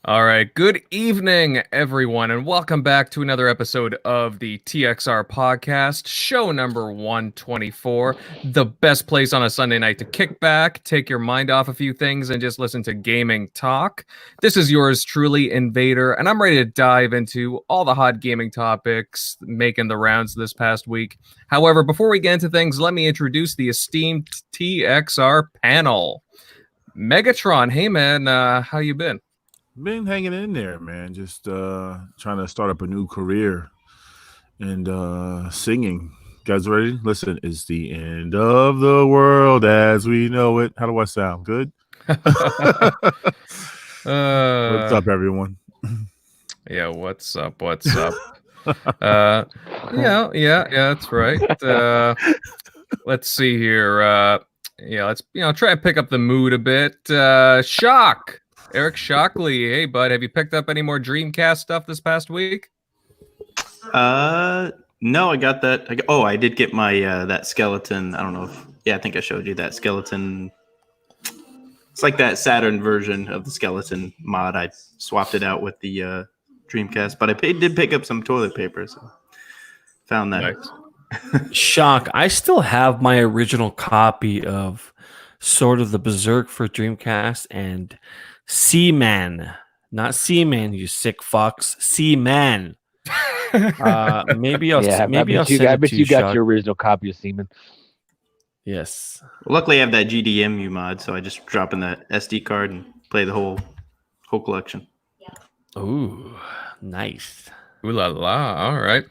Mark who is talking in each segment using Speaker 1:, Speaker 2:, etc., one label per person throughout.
Speaker 1: All right. Good evening, everyone, and welcome back to another episode of the TXR podcast, show number 124. The best place on a Sunday night to kick back, take your mind off a few things, and just listen to gaming talk. This is yours truly, Invader, and I'm ready to dive into all the hot gaming topics making the rounds this past week. However, before we get into things, let me introduce the esteemed TXR panel. Megatron, hey man, how you been?
Speaker 2: Been hanging in there, man. Just trying to start up a new career and singing. Guys ready? Listen, it's the end of the world as we know it. How do I sound? Good? What's up, everyone?
Speaker 1: Yeah, what's up? What's up? Yeah, that's right. Let's see here. Let's try and pick up the mood a bit. Shock, Eric Shockley. Hey, bud, have you picked up any more Dreamcast stuff this past week?
Speaker 3: No, I got that. I did get my that skeleton. I don't know if I think I showed you that skeleton. It's like that Saturn version of the skeleton mod. I swapped it out with the Dreamcast, but I did pick up some toilet paper. So found that.
Speaker 1: Nice.
Speaker 4: Shock. I still have my original copy of Sword of the Berserk for Dreamcast and Seaman. Not Seaman, you sick fucks. Seaman. Maybe I'll
Speaker 5: I bet you got your original copy of Seaman.
Speaker 4: Yes.
Speaker 3: Well, luckily, I have that GDMU mod, so I just drop in that SD card and play the whole collection.
Speaker 4: Ooh, nice.
Speaker 1: Ooh la la! All right,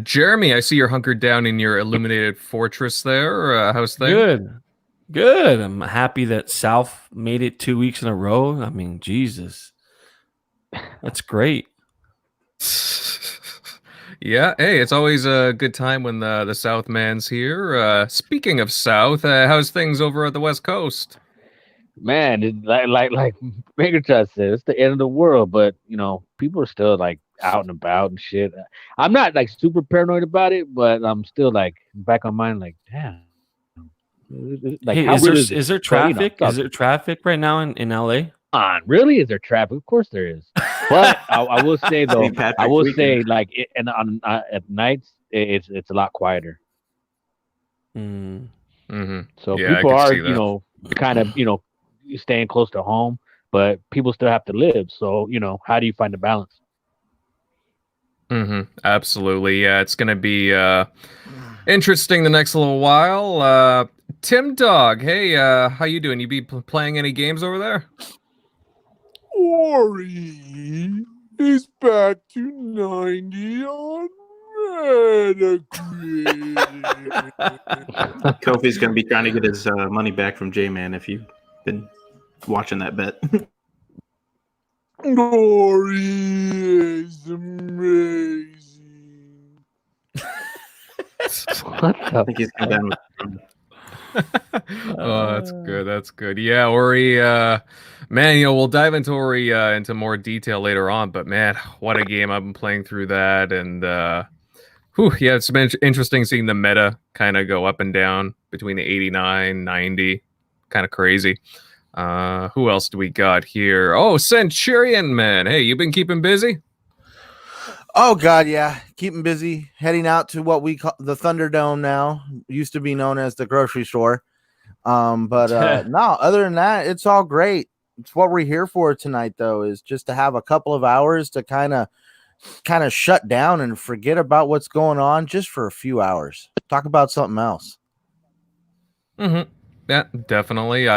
Speaker 1: Jeremy, I see you're hunkered down in your illuminated fortress there. How's things?
Speaker 4: Good. I'm happy that South made it 2 weeks in a row. I mean, Jesus, that's great.
Speaker 1: Yeah, hey, it's always a good time when the South man's here. Speaking of South, how's things over at the West Coast?
Speaker 5: Man, like Megatron said, it's the end of the world, but people are still like out and about and shit. I'm not like super paranoid about it, but I'm still like back on mine, like, damn.
Speaker 4: Like, hey, is there traffic? Is there traffic right now in LA?
Speaker 5: Really? Is there traffic? Of course there is. But I will say though, like, at nights it's a lot quieter.
Speaker 1: Mm-hmm.
Speaker 5: So people are kind of staying close to home, but people still have to live. So how do you find the balance?
Speaker 1: Mm-hmm. Absolutely. Yeah, it's gonna be interesting the next little while. Tim Dog, hey, how you doing? You be playing any games over there?
Speaker 6: Ori is back to 90 on Metacritic.
Speaker 3: Kofi's going to be trying to get his money back from J-Man if you've been watching that bet.
Speaker 6: Ori is amazing.
Speaker 3: I think he's come down with
Speaker 1: Oh, that's good. That's good. Yeah, Ori, man, we'll dive into Ori into more detail later on, but man, what a game. I've been playing through that, and it's been interesting seeing the meta kind of go up and down between the 89, 90. Kind of crazy. Who else do we got here? Oh, Centurion, man. Hey, you been keeping busy?
Speaker 7: Oh God, yeah, keeping busy. Heading out to what we call the Thunderdome now. Used to be known as the grocery store. No, other than that, it's all great. It's what we're here for tonight, though, is just to have a couple of hours to kind of shut down and forget about what's going on just for a few hours. Talk about something else.
Speaker 1: Mm-hmm. Yeah, definitely.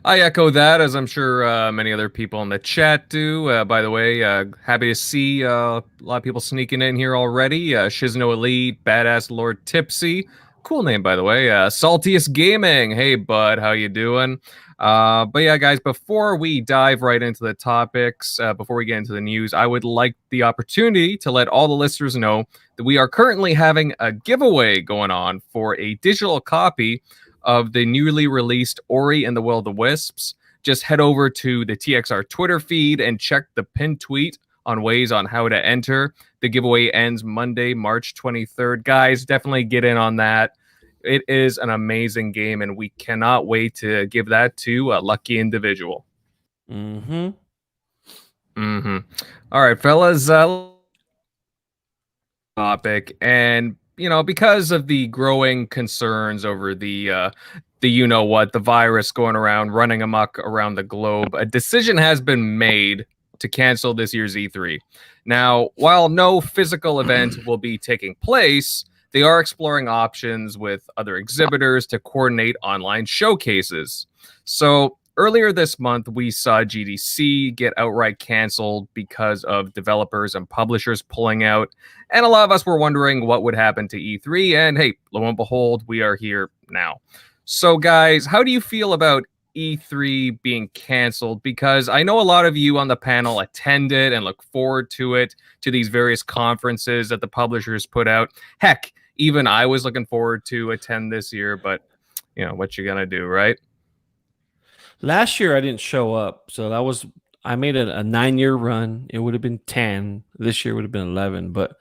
Speaker 1: I echo that, as I'm sure many other people in the chat do. By the way, happy to see a lot of people sneaking in here already. Shizno Elite, Badass Lord Tipsy. Cool name, by the way. Saltiest Gaming. Hey, bud, how you doing? But yeah, guys, before we dive right into the topics, before we get into the news, I would like the opportunity to let all the listeners know that we are currently having a giveaway going on for a digital copy of the newly released Ori and the Will of the Wisps. Just head over to the TXR Twitter feed and check the pinned tweet on ways on how to enter. The giveaway ends Monday, March 23rd. Guys, definitely get in on that. It is an amazing game, and we cannot wait to give that to a lucky individual.
Speaker 4: Mm-hmm.
Speaker 1: Mm-hmm. All right, fellas. Topic, and because of the growing concerns over the the virus going around, running amok around the globe, a decision has been made to cancel this year's E3. Now, while no physical event will be taking place, they are exploring options with other exhibitors to coordinate online showcases. So earlier this month, we saw GDC get outright canceled because of developers and publishers pulling out. And a lot of us were wondering what would happen to E3. And hey, lo and behold, we are here now. So, guys, how do you feel about E3 being canceled? Because I know a lot of you on the panel attended and look forward to it, to these various conferences that the publishers put out. Heck, even I was looking forward to attend this year, but what you gonna do, right?
Speaker 4: Last year I didn't show up, so I made a 9-year run. It would have been 10. This year would have been 11, but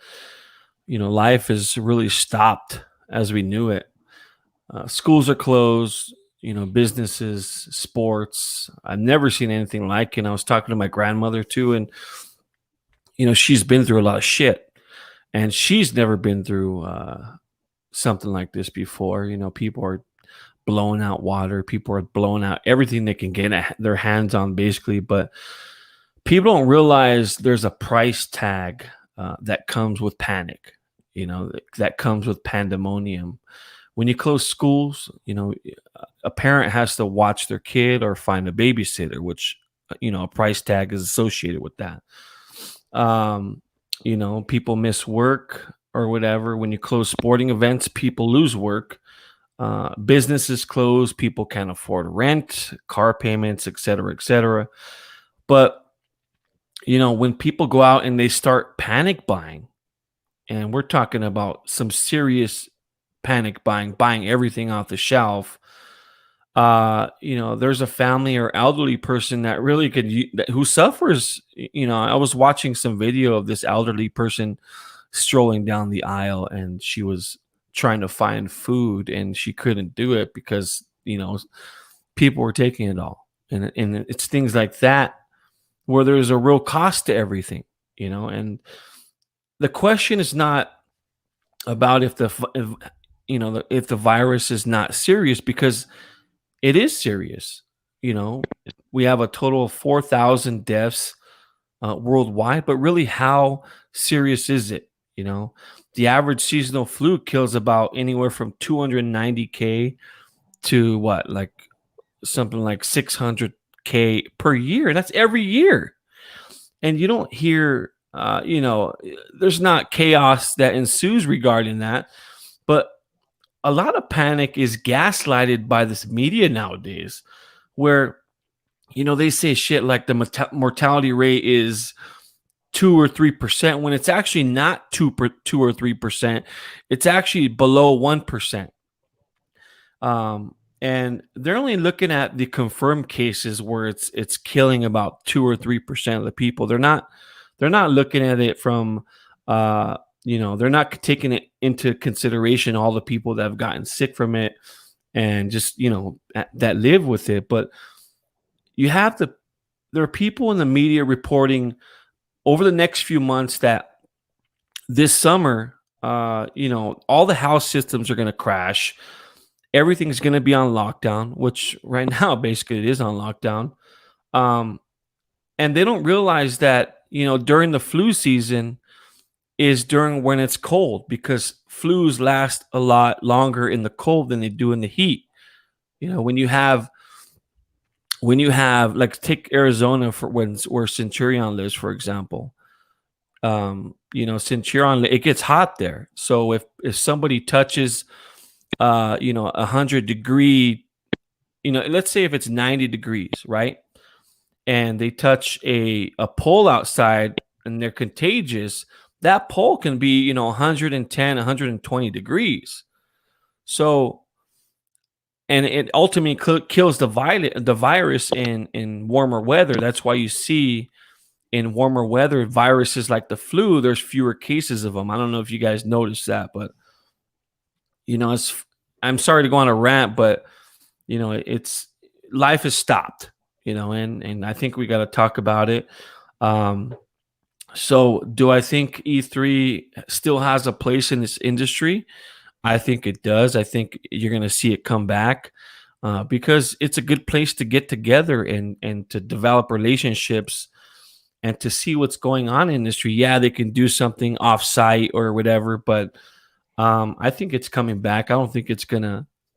Speaker 4: life has really stopped as we knew it. Schools are closed, businesses, sports. I've never seen anything like it. And I was talking to my grandmother too, and she's been through a lot of shit, and she's never been through something like this before. People are blowing out water, people are blowing out everything they can get their hands on, basically. But people don't realize there's a price tag that comes with panic. That comes with pandemonium. When you close schools, a parent has to watch their kid or find a babysitter, which, a price tag is associated with that. People miss work or whatever. When you close sporting events, people lose work. Businesses close, people can't afford rent, car payments, et cetera, et cetera. But, when people go out and they start panic buying, and we're talking about some serious panic buying everything off the shelf. There's a family or elderly person that really who suffers. I was watching some video of this elderly person strolling down the aisle, and she was trying to find food, and she couldn't do it because people were taking it all. And it's things like that where there's a real cost to everything. And the question is not about if the virus is not serious, because it is serious. We have a total of 4,000 deaths worldwide, but really, how serious is it? The average seasonal flu kills about anywhere from 290K to something like 600K per year. That's every year. And you don't hear, there's not chaos that ensues regarding that. But a lot of panic is gaslighted by this media nowadays, where, they say shit like the mortality rate is 2 or 3%, when it's actually not 2 or 3%. It's actually below 1%. And they're only looking at the confirmed cases where it's killing about 2 or 3% of the people. They're not looking at it from they're not taking it into consideration all the people that have gotten sick from it and just that live with it. But there are people in the media reporting over the next few months that this summer, all the house systems are going to crash. Everything's going to be on lockdown, which right now, basically, it is on lockdown. And they don't realize that, during the flu season is during when it's cold, because flus last a lot longer in the cold than they do in the heat. When you have like, take Arizona where Centurion lives, for example. Centurion, it gets hot there. So if somebody touches 100-degree, let's say if it's 90 degrees, right? And they touch a pole outside and they're contagious, that pole can be, 110, 120 degrees. So, and it ultimately kills the virus in warmer weather. That's why you see in warmer weather viruses like the flu, there's fewer cases of them. I don't know if you guys noticed that, but I'm sorry to go on a rant, but it's life has stopped, and I think we got to talk about it. So do I think E3 still has a place in this industry? I think it does. I think you're going to see it come back because it's a good place to get together and to develop relationships and to see what's going on in the industry. Yeah, they can do something off-site or whatever, but I think it's coming back. I don't think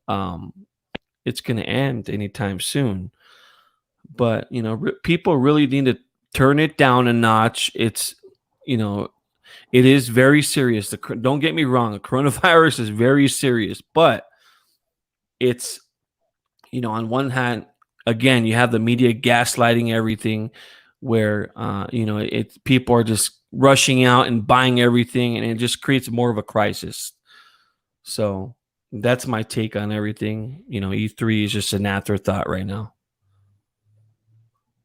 Speaker 4: um, it's gonna end anytime soon. But people really need to turn it down a notch. It's you know it is very serious. Don't get me wrong, the coronavirus is very serious, but it's on one hand, again, you have the media gaslighting everything, where it people are just rushing out and buying everything, and it just creates more of a crisis. So that's my take on everything. E3 is just an afterthought right now.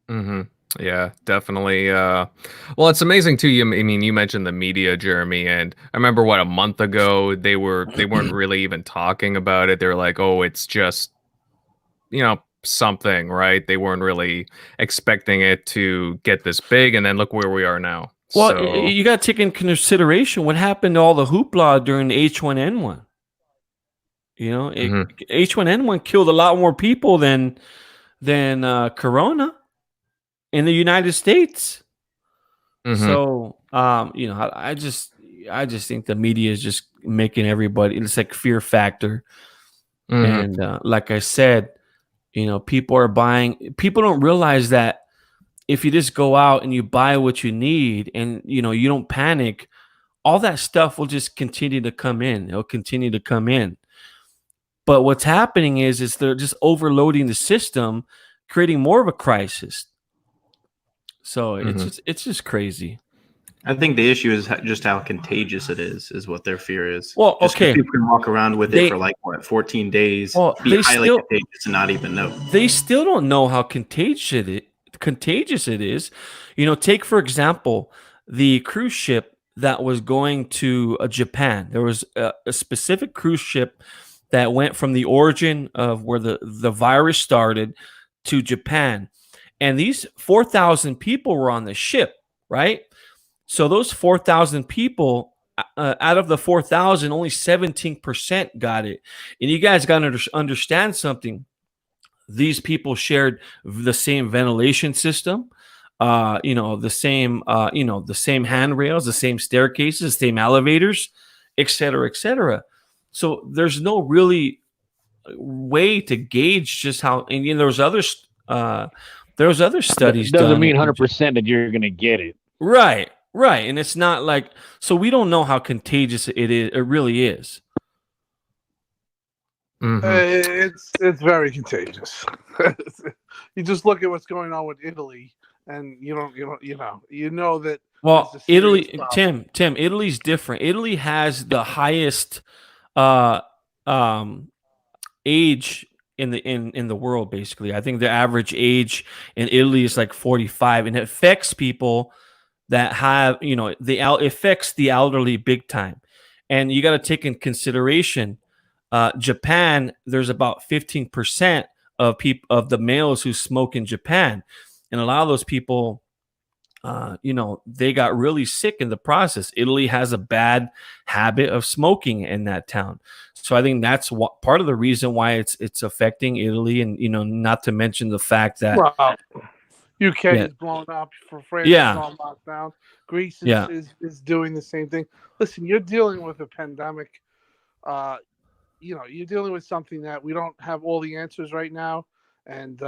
Speaker 1: Mm-hmm. Yeah, definitely. Well, it's amazing too. I mean, you mentioned the media, Jeremy, and I remember a month ago they weren't really even talking about it. They were like, "Oh, it's just something," right? They weren't really expecting it to get this big, and then look where we are now.
Speaker 4: Well,
Speaker 1: So,
Speaker 4: you got to take in consideration what happened to all the hoopla during the H1N1.
Speaker 1: mhm,
Speaker 4: H1N1 killed a lot more people than Corona in the United States.
Speaker 1: mhm,
Speaker 4: So, I just think the media is just making everybody. It's like fear factor,
Speaker 1: mhm,
Speaker 4: and like I said, people are buying. People don't realize that if you just go out and you buy what you need, and you don't panic, all that stuff will just continue to come in. It'll continue to come in. But what's happening is they're just overloading the system, creating more of a crisis. So
Speaker 1: mhm.
Speaker 4: it's just crazy.
Speaker 3: I think the issue is just how contagious it is what their fear is.
Speaker 4: Well,
Speaker 3: Just 'cause
Speaker 4: okay,
Speaker 3: people can walk around with
Speaker 4: they
Speaker 3: it for like what 14 days,
Speaker 4: well
Speaker 3: be highly contagious and not even know.
Speaker 4: they still don't know how contagious it is. Take for example the cruise ship that was going to Japan. There was a specific cruise ship that went from the origin of where the virus started to Japan. And these 4,000 people were on the ship, right? So those 4,000 people, out of the 4,000, only 17% got it. And you guys got to understand something. These people shared the same ventilation system, the same handrails, the same staircases, the same elevators, et cetera, et cetera. So there's no really way to gauge just how. And there was other studies
Speaker 5: Doesn't
Speaker 4: done.
Speaker 5: mean 100% that you're gonna get it.
Speaker 4: Right, right, and it's not like so we don't know how contagious it is. It really is.
Speaker 6: It's very contagious. You just look at what's going on with Italy, and you know that.
Speaker 4: Well,
Speaker 6: this is serious
Speaker 4: Italy,
Speaker 6: problem.
Speaker 4: Tim, Italy's different. Italy has the highest uh, um, age in the world. Basically, I think the average age in Italy is like 45, and it affects people that have it affects the elderly big time. And you got to take in consideration Japan. There's about 15% of people of the males who smoke in Japan, and a lot of those people they got really sick in the process. Italy has a bad habit of smoking in that town. So I think that's what part of the reason why it's affecting Italy. And not to mention the fact that
Speaker 6: Well, UK
Speaker 4: yeah,
Speaker 6: is blown up. For France is
Speaker 4: yeah,
Speaker 6: on lockdown. Greece
Speaker 4: yeah,
Speaker 6: is doing the same thing. Listen, you're dealing with a pandemic. Uh, you're dealing with something that we don't have all the answers right now, and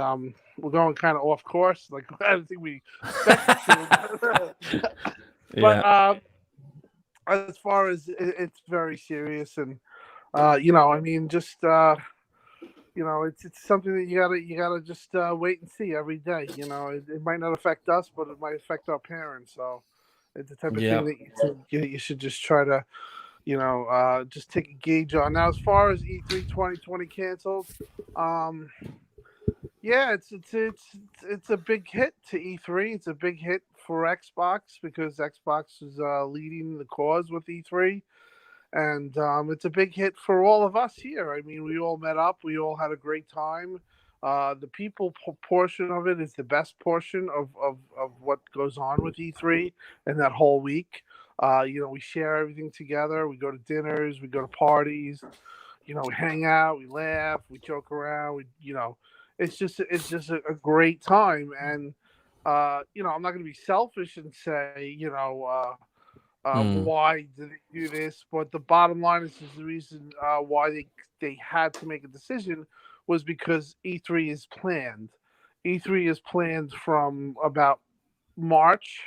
Speaker 6: we're going kind of off course. Like I don't think we expected to. But
Speaker 4: yeah,
Speaker 6: as far as it's very serious, and I mean, just it's something that you gotta just wait and see every day. It might not affect us, but it might affect our parents. So it's the type of
Speaker 4: yeah.
Speaker 6: thing that you should just try to just take a gauge on. Now, as far as E3 2020 canceled, um, yeah, it's a big hit to E3. It's a big hit for Xbox because Xbox is leading the cause with E3, and it's a big hit for all of us here. I mean, we all met up. We all had a great time. The people portion of it is the best portion of what goes on with E3 and that whole week. We share everything together. We go to dinners, we go to parties. We hang out, we laugh, we joke around. It's just a great time. And I'm not going to be selfish and say, why did they do this? But the bottom line is the reason why they had to make a decision was because E3 is planned. E3 is planned from about March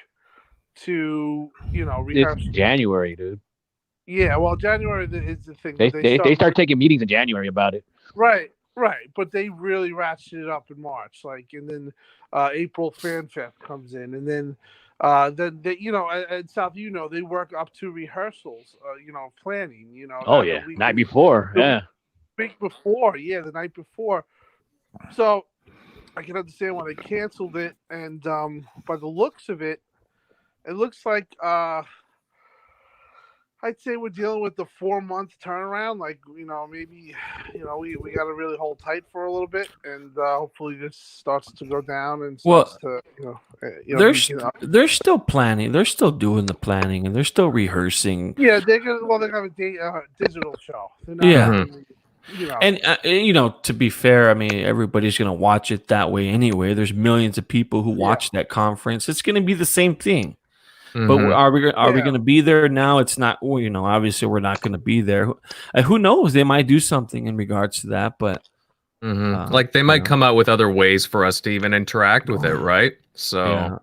Speaker 6: to
Speaker 5: It's January, dude.
Speaker 6: Yeah, well, January is the thing.
Speaker 5: They start taking meetings in January about it.
Speaker 6: Right, but they really ratchet it up in March, and then April Fan Fest comes in, and then they, at South, they work up to rehearsals, planning,
Speaker 5: Oh yeah, night before, yeah,
Speaker 6: week before, yeah, the night before. So I can understand why they canceled it, and by the looks of it, it looks like I'd say we're dealing with the 4-month turnaround. Maybe, we got to really hold tight for a little bit, and hopefully this starts to go down and starts to,
Speaker 4: they're still planning. They're still doing the planning, and they're still rehearsing.
Speaker 6: Yeah, they're gonna have a digital show.
Speaker 4: Yeah. And to be fair, I mean, everybody's going to watch it that way anyway. There's millions of people who watch that conference. It's going to be the same thing. But are we going to be there now? It's not. Obviously, we're not going to be there. Who knows? They might do something in regards to that. But
Speaker 1: they might come out with other ways for us to even interact with it, right? So,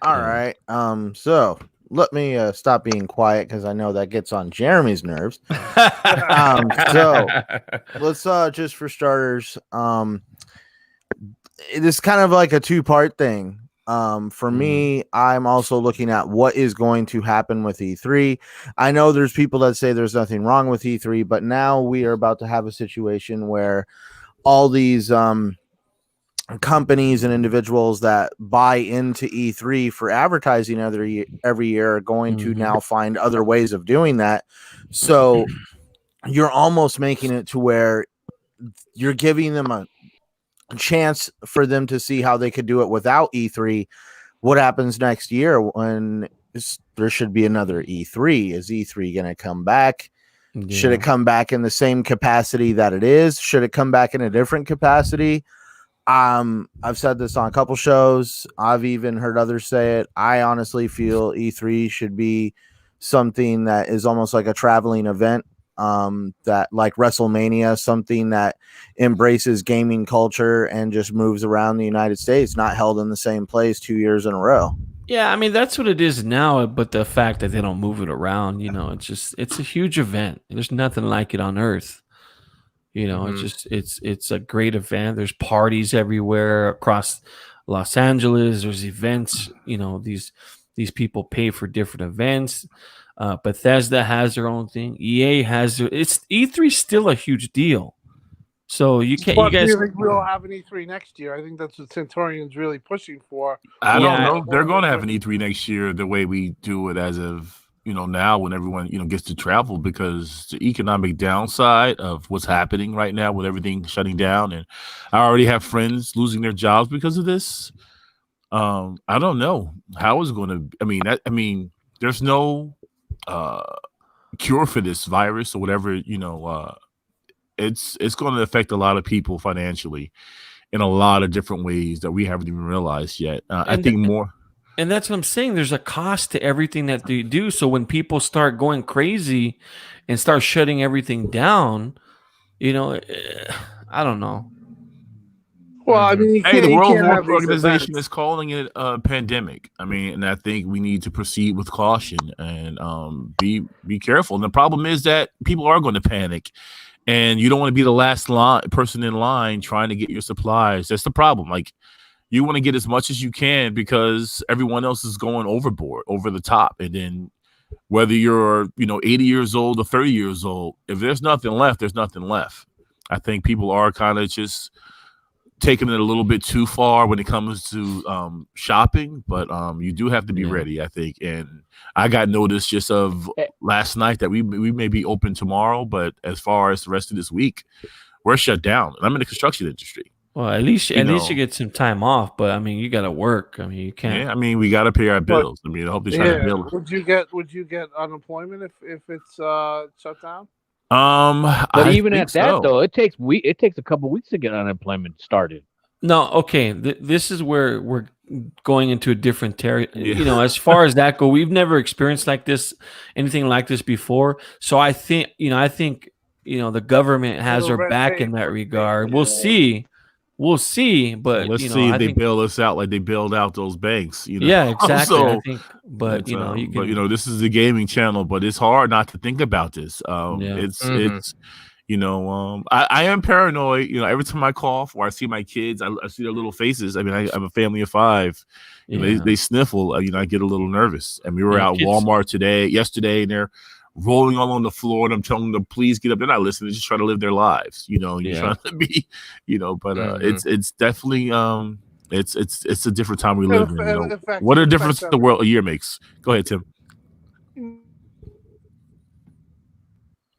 Speaker 7: all right. So let me stop being quiet because I know that gets on Jeremy's nerves. So let's just for starters, it is kind of like a 2-part thing. For me, I'm also looking at what is going to happen with E3. I know there's people that say there's nothing wrong with E3, but now we are about to have a situation where all these companies and individuals that buy into E3 for advertising every year are going to now find other ways of doing that. So you're almost making it to where you're giving them a chance for them to see how they could do it without E3. What happens next year when there should be another E3? Is E3 going to come back? Yeah. Should it come back in the same capacity that it is? Should it come back in a different capacity? I've said this on a couple shows. I've even heard others say it. I honestly feel E3 should be something that is almost like a traveling event. That like WrestleMania, something that embraces gaming culture and just moves around the United States, not held in the same place 2 years in a row.
Speaker 4: Yeah, I mean that's what it is now. But the fact that they don't move it around, it's a huge event. There's nothing like it on Earth. It's a great event. There's parties everywhere across Los Angeles. There's events. These people pay for different events. Bethesda has their own thing. EA has it's E3 still a huge deal. So you can't.
Speaker 6: But
Speaker 4: you guys,
Speaker 6: do you think we'll have an E3 next year? I think that's what Centurion's really pushing for.
Speaker 2: I don't know. They're going to have an E3 next year the way we do it as of now when everyone gets to travel, because the economic downside of what's happening right now with everything shutting down, and I already have friends losing their jobs because of this. I don't know how it's going to. I mean, there's no cure for this virus or whatever. It's going to affect a lot of people financially in a lot of different ways that we haven't even realized yet. I think more.
Speaker 4: And that's what I'm saying. There's a cost to everything that they do. So when people start going crazy and start shutting everything down, I don't know.
Speaker 6: Well, I mean,
Speaker 2: the World Health Organization is calling it a pandemic. And I think we need to proceed with caution and be careful. And the problem is that people are going to panic, and you don't want to be the last person in line trying to get your supplies. That's the problem. Like, you want to get as much as you can because everyone else is going overboard, over the top. And then whether you're 80 years old or 30 years old, if there's nothing left, there's nothing left. I think people are kind of just taking it a little bit too far when it comes to shopping, but you do have to be ready, I think. And I got notice just of last night that we may be open tomorrow, but as far as the rest of this week, we're shut down. And I'm in the construction industry.
Speaker 4: Well, at least
Speaker 2: You
Speaker 4: you
Speaker 2: know.
Speaker 4: get some time off. But I mean, you got to work. I mean, you can't.
Speaker 2: Yeah, I mean, we got to pay our
Speaker 6: But
Speaker 2: bills. I mean, I hope they try to
Speaker 6: yeah,
Speaker 2: bill.
Speaker 6: would you get unemployment if it's shut down?
Speaker 5: But
Speaker 2: I
Speaker 5: even
Speaker 2: think
Speaker 5: at that
Speaker 2: so.
Speaker 5: though, it takes a couple weeks to get unemployment started.
Speaker 4: No, okay. This is where we're going into a different territory.
Speaker 2: Yeah.
Speaker 4: You know, as far as that go, we've never experienced anything like this before. So I think, the government has
Speaker 6: Little
Speaker 4: our
Speaker 6: red
Speaker 4: back
Speaker 6: tape,
Speaker 4: in that
Speaker 6: red tape,
Speaker 4: regard.
Speaker 6: yeah.
Speaker 4: We'll see.
Speaker 2: Well,
Speaker 4: But
Speaker 2: let's see if
Speaker 4: I
Speaker 2: they
Speaker 4: think,
Speaker 2: bail us out like they bailed out those banks.
Speaker 4: yeah, exactly. I
Speaker 2: So
Speaker 4: think, but
Speaker 2: it's,
Speaker 4: you
Speaker 2: but
Speaker 4: can,
Speaker 2: this is a gaming channel, but it's hard not to think about this.
Speaker 4: yeah.
Speaker 2: It's I am paranoid. Every time I cough or I see my kids, I see their little faces. I mean, I have a family of 5.
Speaker 4: Yeah.
Speaker 2: They sniffle. I get a little nervous. And we were
Speaker 4: Yeah,
Speaker 2: out
Speaker 4: kids-
Speaker 2: Walmart yesterday, and they're rolling all on the floor, and I'm telling them, please get up. They're not listening. They're just trying to live their lives. You're
Speaker 4: Yeah.
Speaker 2: trying to be, but
Speaker 1: Mhm.
Speaker 2: it's definitely it's a different time we live in.
Speaker 6: In fact,
Speaker 2: What a
Speaker 6: in
Speaker 2: difference
Speaker 6: fact,
Speaker 2: the world a year makes. Go ahead, Tim.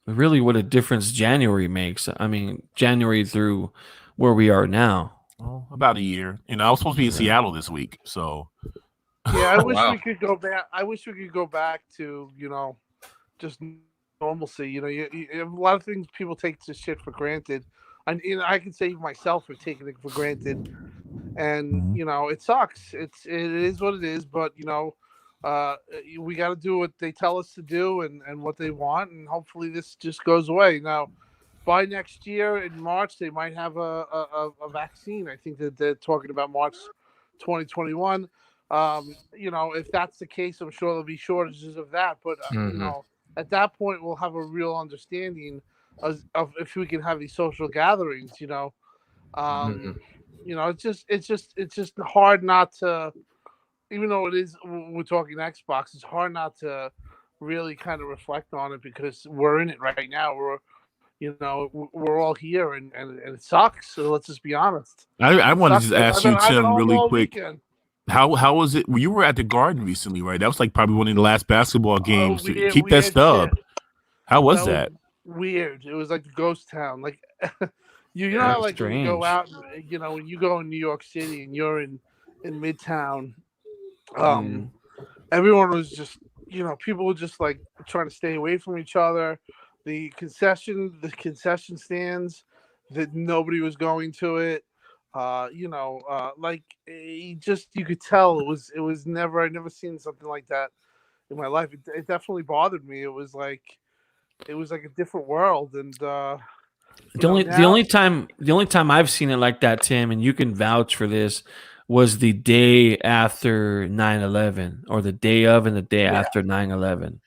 Speaker 4: really what a difference January makes. I mean, January through where we are now.
Speaker 2: Well, about a year. I was supposed to be in Seattle this week, so
Speaker 6: Yeah, I wish
Speaker 1: wow.
Speaker 6: we could go back. I wish we could go back to just normalcy. A lot of things people take this shit for granted, and I can say myself for taking it for granted, and it sucks. It is what it is, but we got to do what they tell us to do and what they want, and hopefully this just goes away. Now, by next year in March, they might have a vaccine. I think that they're talking about March 2021. If that's the case, I'm sure there'll be shortages of that. But
Speaker 1: Mhm.
Speaker 6: at that point, we'll have a real understanding of if we can have these social gatherings.
Speaker 1: Mhm.
Speaker 6: It's just hard not to, even though it is we're talking Xbox, it's hard not to really kind of reflect on it because we're in it right now. We're all here and it sucks. So let's just be honest.
Speaker 2: I want to
Speaker 6: Sucks.
Speaker 2: just ask you,
Speaker 6: I've been
Speaker 2: Tim,
Speaker 6: home
Speaker 2: really
Speaker 6: all
Speaker 2: quick.
Speaker 6: weekend.
Speaker 2: How was it? Well, you were at the Garden recently, right? That was like probably one of the last basketball games. Keep that stub.
Speaker 6: Shit.
Speaker 2: How was that?
Speaker 6: Weird. It was like a ghost town. Like you know
Speaker 4: Yeah,
Speaker 6: how like when you go
Speaker 4: strange.
Speaker 6: out, when you go in New York City and you're in Midtown,
Speaker 4: Mm.
Speaker 6: everyone was just people were just like trying to stay away from each other. The concession stands, that nobody was going to it. You could tell it was never. I'd never seen something like that in my life. It definitely bothered me. It was like a different world, and
Speaker 4: The only time I've seen it like that, Tim, and you can vouch for this, was the day after 9/11, or the day of and the day after 9/11.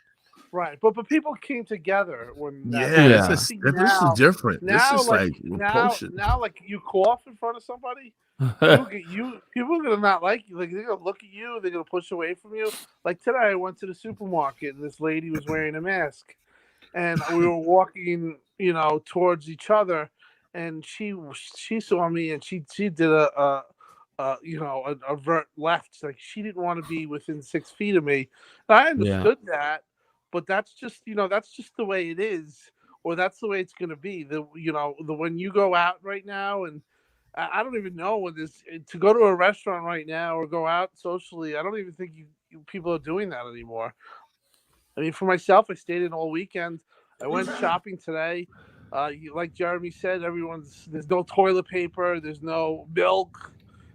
Speaker 6: right. But people came together when that.
Speaker 2: Yeah,
Speaker 4: Yeah.
Speaker 2: this
Speaker 6: See,
Speaker 2: is different. This
Speaker 6: now,
Speaker 2: is like
Speaker 6: now,
Speaker 2: repulsion.
Speaker 6: like you cough in front of somebody, people are gonna not like you. Like they're gonna look at you, they're gonna push away from you. Like today, I went to the supermarket and this lady was wearing a mask, and we were walking, towards each other, and she saw me and she did a vert left. Like she didn't want to be within 6 feet of me. And I understood that, but that's just the way it is, or that's the way it's gonna be. The when you go out right now, and I don't even know when this to go to a restaurant right now or go out socially. I don't even think people are doing that anymore. I mean, for myself, I stayed in all weekend. I went shopping today. Like Jeremy said, there's no toilet paper, there's no milk,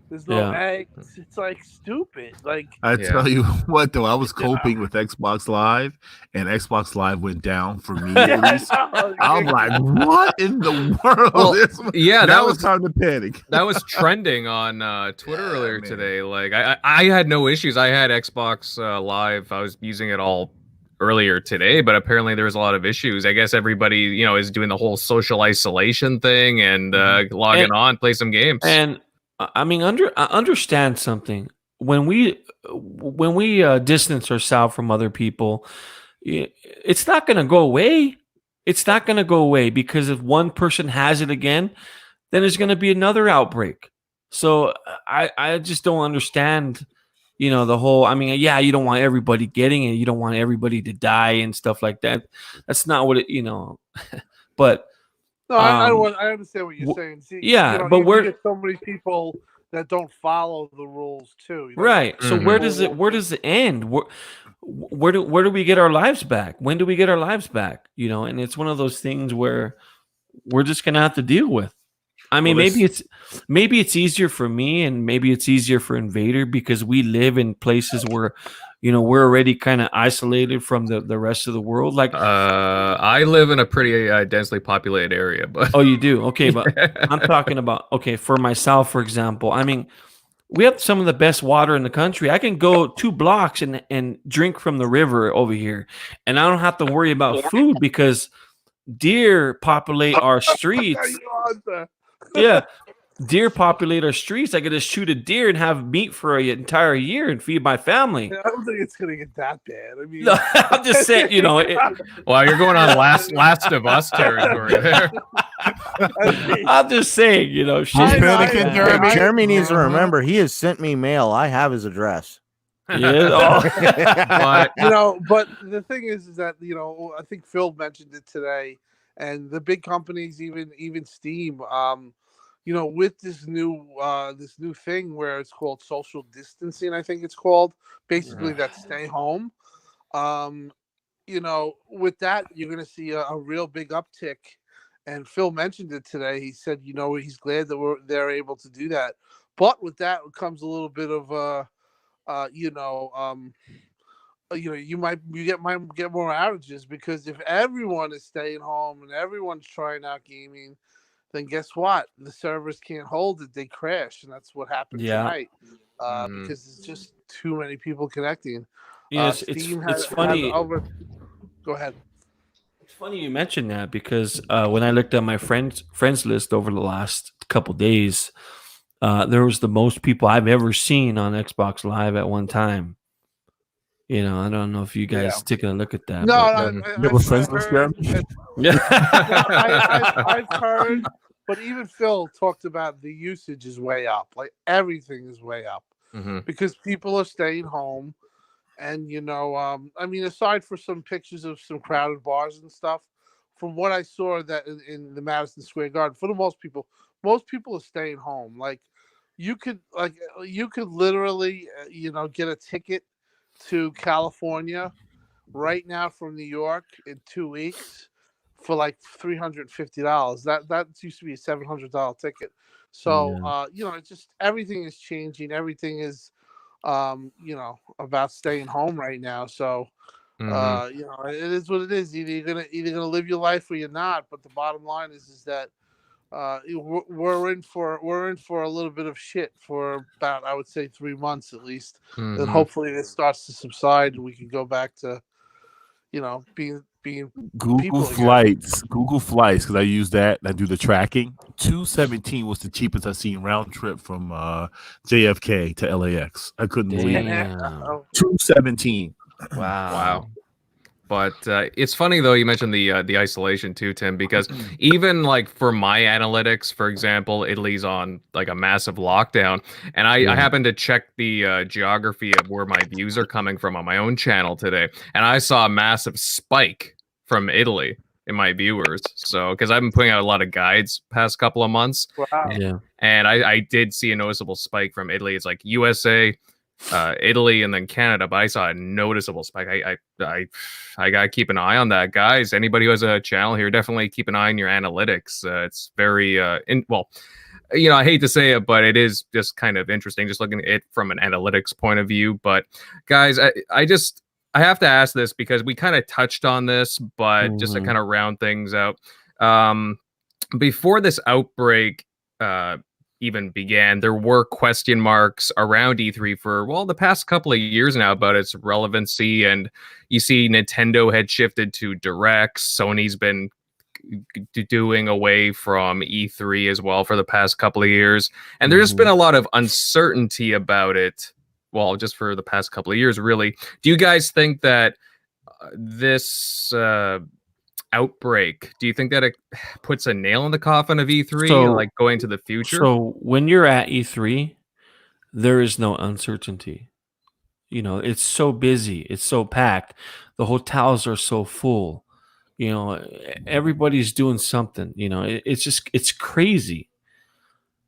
Speaker 6: there's no eggs. It's like stupid. Like
Speaker 2: I
Speaker 1: Yeah.
Speaker 2: tell you what, though, I was coping with Xbox Live, and Xbox Live went down for me at least. I'm like, what in the world?
Speaker 1: Well, yeah,
Speaker 2: that
Speaker 1: that
Speaker 2: was
Speaker 1: was
Speaker 2: time to panic.
Speaker 1: that was trending on Twitter earlier
Speaker 2: man.
Speaker 1: today. Like I had no issues. I had Xbox Live. I was using it all earlier today, but apparently there was a lot of issues. I guess everybody, is doing the whole social isolation thing and logging on, play some games.
Speaker 4: And I mean, I understand something. When we distance ourselves from other people, it's not going to go away. It's not going to go away, because if one person has it again, then there's going to be another outbreak. So I just don't understand, the whole. I mean, yeah, you don't want everybody getting it. You don't want everybody to die and stuff like that. That's not what it. But
Speaker 6: No, I understand what you're saying. See,
Speaker 4: yeah, but
Speaker 6: you get so many people that don't follow the rules too.
Speaker 4: Right. So where does
Speaker 6: People
Speaker 4: it end? Where do we get our lives back? When do we get our lives back? And it's one of those things where we're just gonna have to deal with. I mean,
Speaker 2: Well,
Speaker 4: maybe it's easier for me, and maybe it's easier for Invader because we live in places where, we're already kind of isolated from the rest of the world. Like,
Speaker 1: I live in a pretty densely populated area, but
Speaker 4: oh, you do? Okay, but I'm talking about for myself, for example. I mean, we have some of the best water in the country. I can go 2 blocks and drink from the river over here, and I don't have to worry about food because deer populate our streets. Yeah, deer populate our streets. I could just shoot a deer and have meat for an entire year and feed my family.
Speaker 6: I don't think it's gonna get that bad. I mean,
Speaker 4: No, I'm just saying,
Speaker 1: well, you're going on Last of Us territory there.
Speaker 4: I'm just saying, shit.
Speaker 7: Jeremy needs to remember he has sent me mail. I have his address.
Speaker 4: Yeah.
Speaker 6: But the thing is that I think Phil mentioned it today, and the big companies, even Steam, with this new thing where it's called social distancing, I think it's called, basically that stay home. With that, you're going to see a real big uptick. And Phil mentioned it today. He said, he's glad that they're able to do that. But with that comes a little bit of you might get more outages, because if everyone is staying home and everyone's trying out gaming, then guess what? The servers can't hold it; they crash, and that's what happened tonight. Because there's just too many people connecting.
Speaker 4: Yes,
Speaker 6: Steam
Speaker 4: it's funny.
Speaker 6: Go ahead.
Speaker 4: It's funny you mentioned that because when I looked at my friends list over the last couple days, there was the most people I've ever seen on Xbox Live at one time. I don't know if you guys take a look at that.
Speaker 6: No, I've heard, but even Phil talked about the usage is way up. Like everything is way up because people are staying home, and I mean, aside for some pictures of some crowded bars and stuff, from what I saw that in the Madison Square Garden, for the most people are staying home. Like you could literally get a ticket to California right now from New York in 2 weeks for like $350. That used to be a $700 ticket. So it's just everything is changing. Everything is about staying home right now. So it is what it is. Either you're gonna live your life or you're not. But the bottom line is that we're in for a little bit of shit for about, I would say, 3 months at least. Then hopefully it starts to subside and we can go back to being
Speaker 2: Google flights, because I use that. I do the tracking. 217 was the cheapest I've seen round trip from JFK to LAX. I couldn't believe it. 217.
Speaker 1: Wow. But it's funny though you mentioned the isolation too, Tim, because even like for my analytics, for example, Italy's on like a massive lockdown, and I happened to check the geography of where my views are coming from on my own channel today, and I saw a massive spike from Italy in my viewers. So because I've been putting out a lot of guides past couple of months, and I did see a noticeable spike from Italy. It's like USA, Italy, and then Canada, but I saw a noticeable spike. I gotta keep an eye on that, guys. Anybody who has a channel here, definitely keep an eye on your analytics. It's very I hate to say it, but it is just kind of interesting just looking at it from an analytics point of view. But guys, I have to ask this because we kind of touched on this, but just to kind of round things out, before this outbreak even began, there were question marks around E3 for, the past couple of years now about its relevancy. And you see Nintendo had shifted to Directs. Sony's been doing away from E3 as well for the past couple of years. And there's been a lot of uncertainty about it. Well, just for the past couple of years, really. Do you guys think that this outbreak, do you think that it puts a nail in the coffin of E3 like going to the future?
Speaker 4: So when you're at E3, there is no uncertainty. It's so busy, it's so packed, the hotels are so full. You know, everybody's doing something. You know, it's crazy.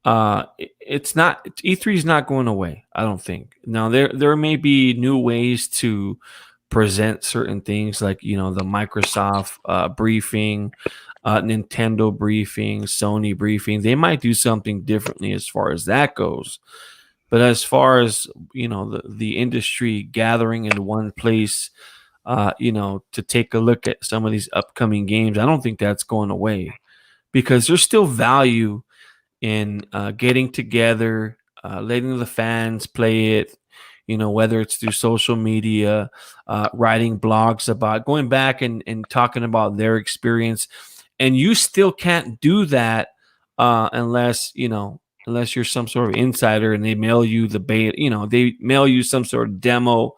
Speaker 4: It's not E3 is not going away. I don't think. Now there may be new ways to present certain things, like the Microsoft briefing, Nintendo briefing, Sony briefing. They might do something differently as far as that goes. But as far as the industry gathering in one place, to take a look at some of these upcoming games, I don't think that's going away because there's still value in getting together, letting the fans play it, whether it's through social media, writing blogs about going back and talking about their experience. And you still can't do that unless you're some sort of insider and they mail you the beta, they mail you some sort of demo.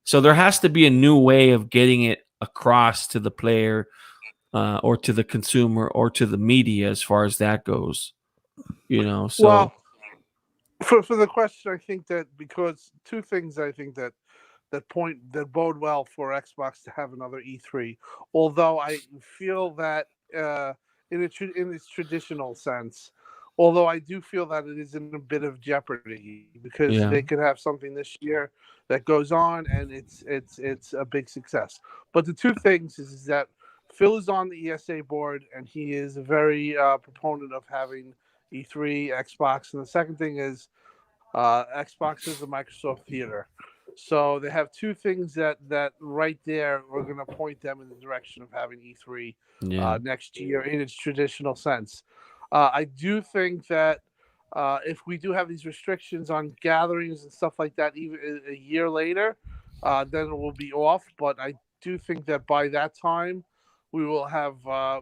Speaker 4: So there has to be a new way of getting it across to the player, or to the consumer, or to the media, as far as that goes. So
Speaker 6: Well, for the question, I think that because two things I think that bode well for Xbox to have another E3. Although I feel that in its traditional sense, although I do feel that it is in a bit of jeopardy because
Speaker 4: yeah,
Speaker 6: they could have something this year that goes on and it's a big success. But the two things is that Phil is on the ESA board and he is a very proponent of having E3, Xbox, and the second thing is Xbox is a Microsoft theater. So they have two things that right there are going to point them in the direction of having E3
Speaker 4: yeah,
Speaker 6: next year in its traditional sense. I do think that if we do have these restrictions on gatherings and stuff like that, even a year later, then it will be off. But I do think that by that time, we will have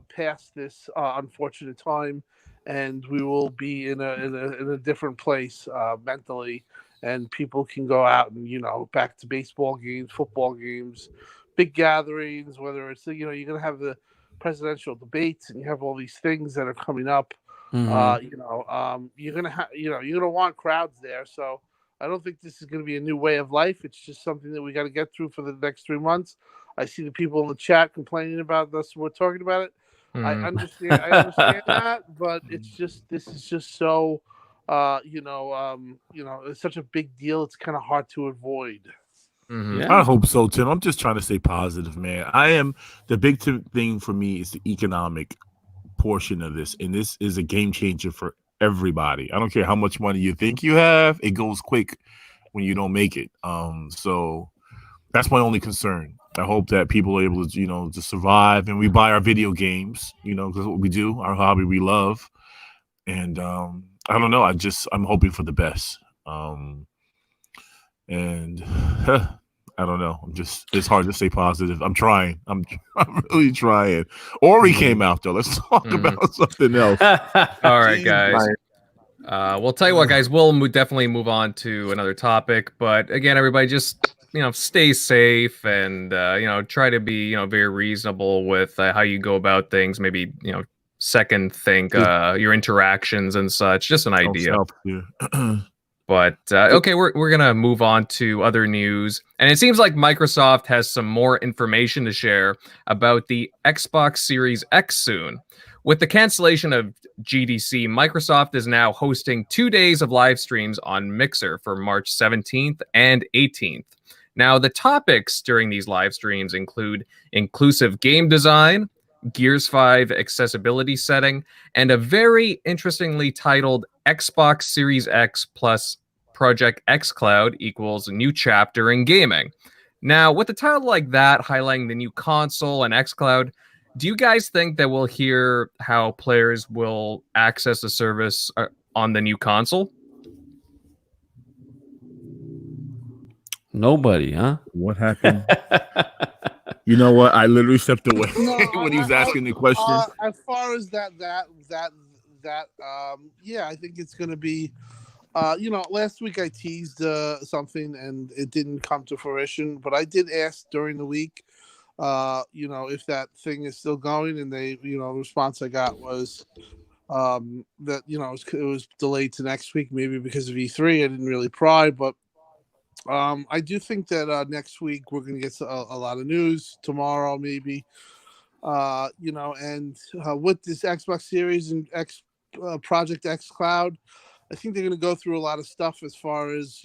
Speaker 6: passed this unfortunate time, and we will be in a different place mentally, and people can go out and back to baseball games, football games, big gatherings. Whether it's you're going to have the presidential debates and you have all these things that are coming up.
Speaker 4: mhm.
Speaker 6: You're gonna you're gonna want crowds there. So I don't think this is going to be a new way of life. It's just something that we got to get through for the next 3 months. I see the people in the chat complaining about this. We're talking about it. I
Speaker 1: Mm.
Speaker 6: understand. I understand that, but it's just this is just so, it's such a big deal. It's kind of hard to avoid.
Speaker 1: Mhm.
Speaker 4: Yeah,
Speaker 2: I hope so, Tim. I'm just trying to stay positive, man. The big thing for me is the economic portion of this, and this is a game changer for everybody. I don't care how much money you think you have; it goes quick when you don't make it. So that's my only concern. I hope that people are able to, to survive, and we buy our video games, because what we do, our hobby, we love, and I don't know. I'm hoping for the best, and I don't know. It's hard to stay positive. I'm trying. I'm really trying. Ori came out though. Let's talk about something else.
Speaker 1: All right,
Speaker 2: Jeez,
Speaker 1: guys. We'll tell you what, guys. We'll definitely move on to another topic. But again, everybody, just stay safe and try to be very reasonable with how you go about things. Maybe second think your interactions and such. Just an idea. But okay, we're gonna move on to other news, and it seems like Microsoft has some more information to share about the Xbox Series X soon. With the cancellation of GDC, Microsoft is now hosting 2 days of live streams on Mixer for March 17th and 18th. Now, the topics during these live streams include inclusive game design, Gears 5 accessibility setting, and a very interestingly titled Xbox Series X plus Project xCloud equals a new chapter in gaming. Now, with a title like that highlighting the new console and xCloud, do you guys think that we'll hear how players will access the service on the new console?
Speaker 4: nobody, huh?
Speaker 2: What happened? You know what? I literally stepped away
Speaker 6: No,
Speaker 2: when he was asking the question.
Speaker 6: As far as that, yeah, I think it's going to be. Last week I teased something and it didn't come to fruition, but I did ask during the week, if that thing is still going, and the response I got was that it was delayed to next week, maybe because of E3. I didn't really pry, but I do think that next week we're going to get a lot of news. Tomorrow, maybe. And with this Xbox Series and Project X Cloud, I think they're going to go through a lot of stuff as far as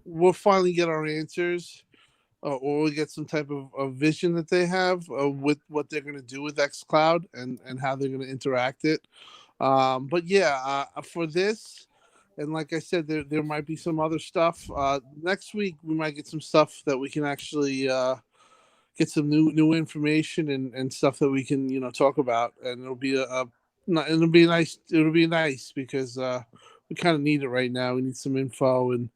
Speaker 6: we'll finally get our answers, or we get some type of vision that they have with what they're going to do with X Cloud and how they're going to interact it. But yeah, for this, and like I said, there might be some other stuff. Next week we might get some stuff that we can actually get some new information and stuff that we can talk about, and it'll be it'll be nice. It'll be nice because we kind of need it right now. We need some info and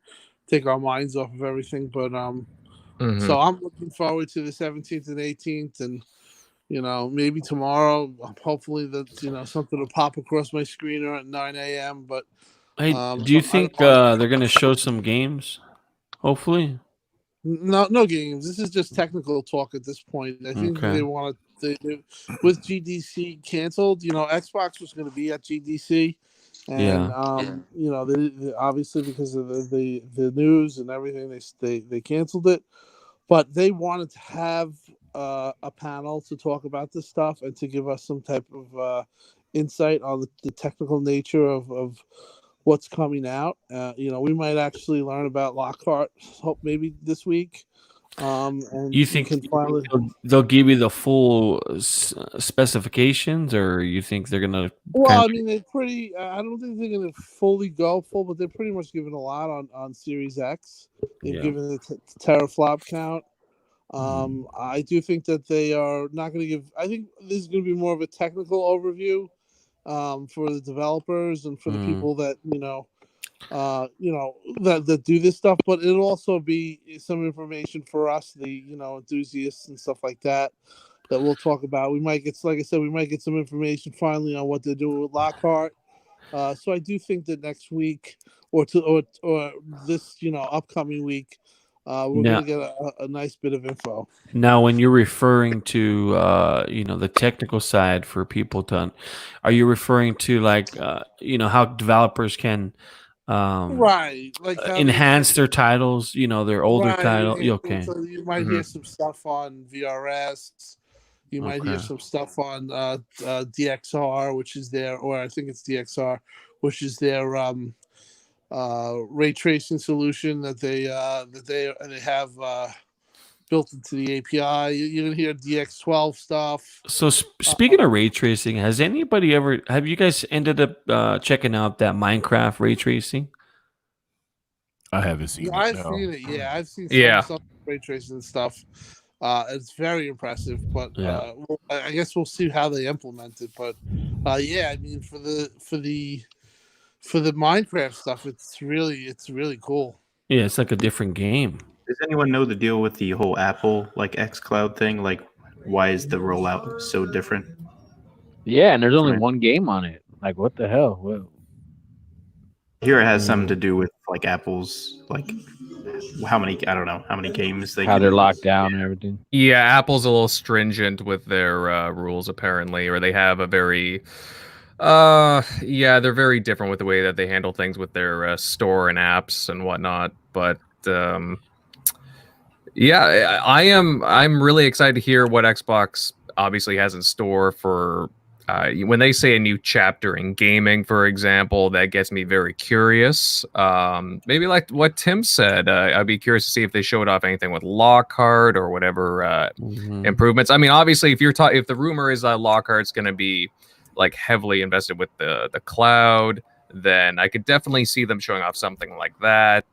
Speaker 6: take our minds off of everything. But so I'm looking forward to the 17th and 18th, and maybe tomorrow. Hopefully that something will pop across my screen at 9 a.m. But
Speaker 4: Hey, do you think they're going to show some games? Hopefully.
Speaker 6: no games. This is just technical talk at this point. I think
Speaker 4: Okay.
Speaker 6: they want to. With GDC canceled, Xbox was going to be at GDC, and
Speaker 4: Yeah.
Speaker 6: they obviously because of the news and everything, they canceled it. But they wanted to have a panel to talk about this stuff and to give us some type of insight on the technical nature of what's coming out. We might actually learn about Lockhart maybe this week. And
Speaker 4: You think
Speaker 6: finally...
Speaker 4: they'll give you the full specifications, or you think they're gonna?
Speaker 6: Well, I mean, they're pretty. I don't think they're going to fully go full, but they're pretty much giving a lot on Series X. They've given the teraflop count. I do think that they are not going to give. I think this is going to be more of a technical overview for the developers and for the people that that do this stuff. But it'll also be some information for us, the enthusiasts and stuff like that we'll talk about. We might get, like I said, we might get some information finally on what they're doing with Lockhart. So I do think that next week or this upcoming week. We're going to get a nice bit of info.
Speaker 4: Now, when you're referring to the technical side for people to, are you referring to like how developers can
Speaker 6: right, like
Speaker 4: enhance their titles, their older title? Okay.
Speaker 6: So you might hear some stuff on VRS. You might hear some stuff on DXR, which is their, or I think it's DXR, which is their ray tracing solution that they have built into the API. You're gonna hear DX12 stuff.
Speaker 4: So speaking of ray tracing, have you guys ended up checking out that Minecraft ray tracing?
Speaker 2: I haven't seen it.
Speaker 6: I've seen it. Yeah, I've seen some ray tracing stuff. It's very impressive, but I guess we'll see how they implement it. But I mean, for the Minecraft stuff, it's really cool.
Speaker 4: Yeah, it's like a different game.
Speaker 3: Does anyone know the deal with the whole Apple X Cloud thing? Like, why is the rollout so different?
Speaker 5: Yeah, and there's only one game on it. Like, what the hell? Well,
Speaker 3: here it has something to do with like Apple's how many games
Speaker 5: how they're locked down and everything.
Speaker 1: Yeah, Apple's a little stringent with their rules apparently, or they have a very they're very different with the way that they handle things with their store and apps and whatnot. But I'm really excited to hear what Xbox obviously has in store for when they say a new chapter in gaming, for example. That gets me very curious. Maybe like what Tim said, I'd be curious to see if they showed off anything with Lockhart or whatever improvements. I mean, obviously, if the rumor is that Lockhart's going to be like heavily invested with the cloud, then I could definitely see them showing off something like that.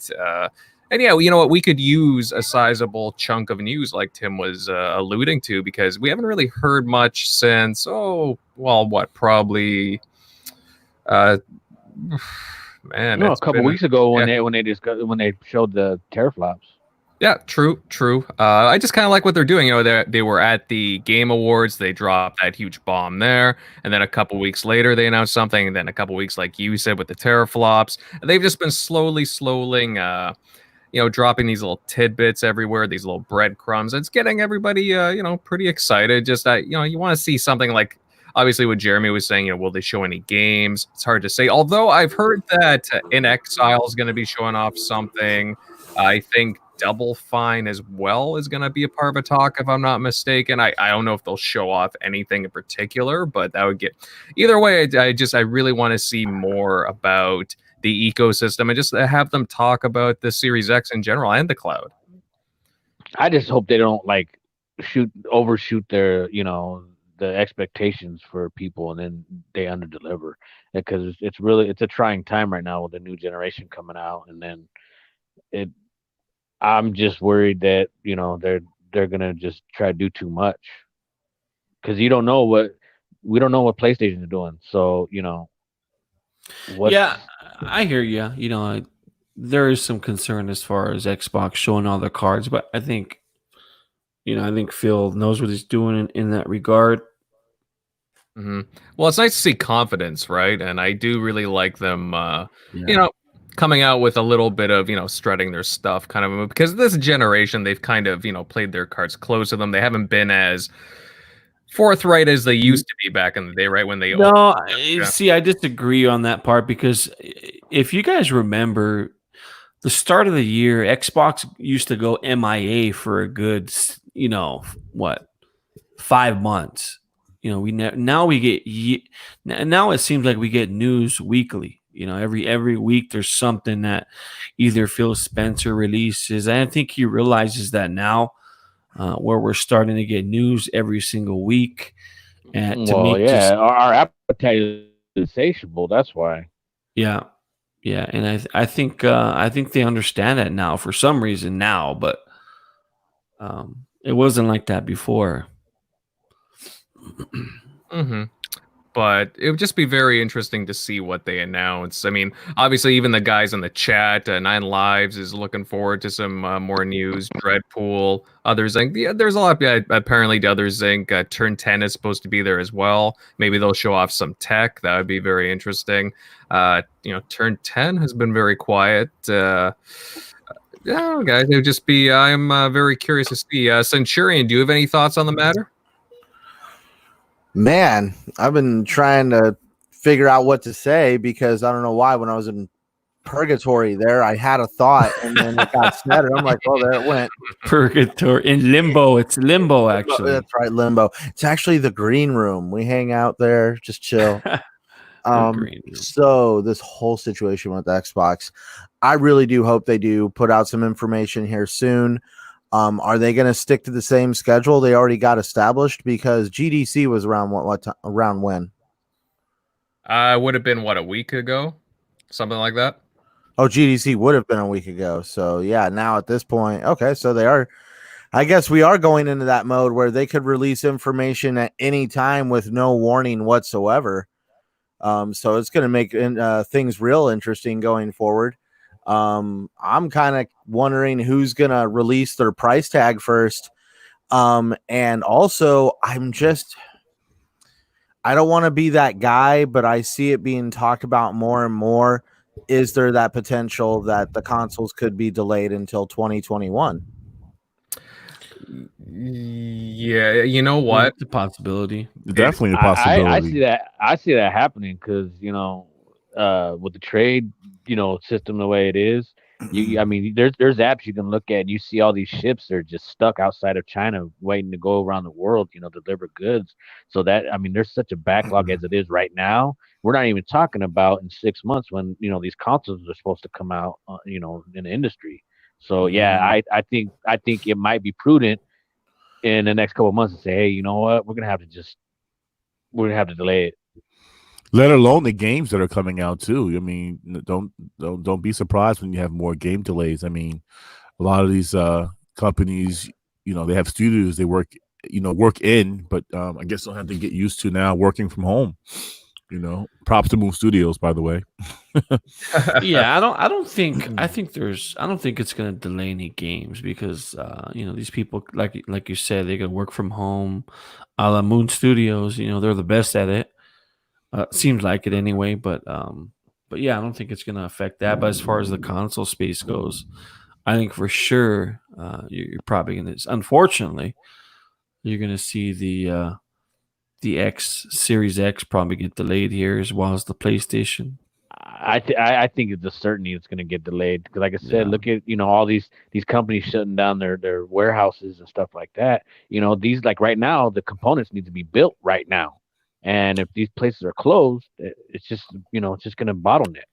Speaker 1: And yeah, you know what? We could use a sizable chunk of news like Tim was alluding to, because we haven't really heard much since, probably, man.
Speaker 5: A couple weeks ago when they showed the teraflops.
Speaker 1: Yeah, true. I just kind of like what they're doing. You know, they were at the Game Awards. They dropped that huge bomb there, and then a couple weeks later they announced something, and then a couple weeks, like you said, with the teraflops. And they've just been slowly, dropping these little tidbits everywhere, these little breadcrumbs. It's getting everybody, pretty excited. Just you want to see something like, obviously what Jeremy was saying, will they show any games? It's hard to say. Although I've heard that In Exile is going to be showing off something. I think Double Fine as well is going to be a part of a talk, if I'm not mistaken. I don't know if they'll show off anything in particular, but that would get either way. I really want to see more about the ecosystem and just have them talk about the Series X in general and the cloud.
Speaker 5: I just hope they don't like overshoot their, the expectations for people, and then they underdeliver, because it's a trying time right now with the new generation coming out, and then I'm just worried that they're gonna just try to do too much, because we don't know what PlayStation is doing. So
Speaker 4: Yeah, I hear you. There is some concern as far as Xbox showing all their cards, but I think Phil knows what he's doing in that regard.
Speaker 1: Mm-hmm. Well, it's nice to see confidence, right? And I do really like them, coming out with a little bit of, strutting their stuff kind of, because this generation, they've kind of, played their cards close to them. They haven't been as forthright as they used to be back in the day, right? When they
Speaker 4: see, I disagree on that part, because if you guys remember the start of the year, Xbox used to go MIA for a good, 5 months. Now it seems like we get news weekly. Every week there's something that either Phil Spencer releases. I think he realizes that now, where we're starting to get news every single week. And
Speaker 5: our appetite is insatiable. That's why.
Speaker 4: Yeah, and I think they understand that now for some reason now, but it wasn't like that before.
Speaker 1: Mm-hmm. But it would just be very interesting to see what they announce. I mean, obviously, even the guys in the chat, Nine Lives is looking forward to some more news. Dreadpool, others think, there's a lot. Apparently, the others think Turn 10 is supposed to be there as well. Maybe they'll show off some tech. That would be very interesting. Turn 10 has been very quiet. Guys, it would just be. I'm very curious to see. Centurion, do you have any thoughts on the matter?
Speaker 7: Man, I've been trying to figure out what to say, because I don't know why when I was in purgatory there, I had a thought and then it got said, and I'm like, oh, there it went.
Speaker 4: Purgatory in limbo. It's limbo, actually.
Speaker 7: That's right, limbo. It's actually the green room. We hang out there, just chill. So this whole situation with Xbox, I really do hope they do put out some information here soon. Are they going to stick to the same schedule they already got established? Because GDC was around around when?
Speaker 1: Would have been a week ago, something like that.
Speaker 7: Oh, GDC would have been a week ago. So yeah, now at this point, okay, so they are. I guess we are going into that mode where they could release information at any time with no warning whatsoever. So it's going to make things real interesting going forward. I'm kind of wondering who's going to release their price tag first. And also I don't want to be that guy, but I see it being talked about more and more. Is there that potential that the consoles could be delayed until 2021?
Speaker 1: Yeah, you know what?
Speaker 4: It's a possibility.
Speaker 2: Definitely a possibility.
Speaker 5: I see that happening, because with the trade system the way it is, I mean, there's apps you can look at and you see all these ships that are just stuck outside of China waiting to go around the world, deliver goods. So that, I mean, there's such a backlog as it is right now. We're not even talking about in 6 months when these consoles are supposed to come out, in the industry. So yeah, I think it might be prudent in the next couple of months to say, hey, you know what, we're gonna have to delay it.
Speaker 2: Let alone the games that are coming out too. I mean, don't be surprised when you have more game delays. I mean, a lot of these companies, they have studios they work in, but I guess they'll have to get used to now working from home. Props to Moon Studios, by the way.
Speaker 4: Yeah, I don't think it's gonna delay any games, because these people, like you said, they can work from home. A la Moon Studios, they're the best at it. Seems like it anyway, but yeah, I don't think it's gonna affect that. But as far as the console space goes, I think for sure you're probably gonna. Unfortunately, you're gonna see the the X Series X probably get delayed here as well as the PlayStation.
Speaker 5: I think it's a certainty it's going to get delayed because, like I said,
Speaker 4: Yeah.
Speaker 5: look at all these companies shutting down their warehouses and stuff like that. These, like, right now the components need to be built right now, and if these places are closed, it's just it's just going to bottleneck.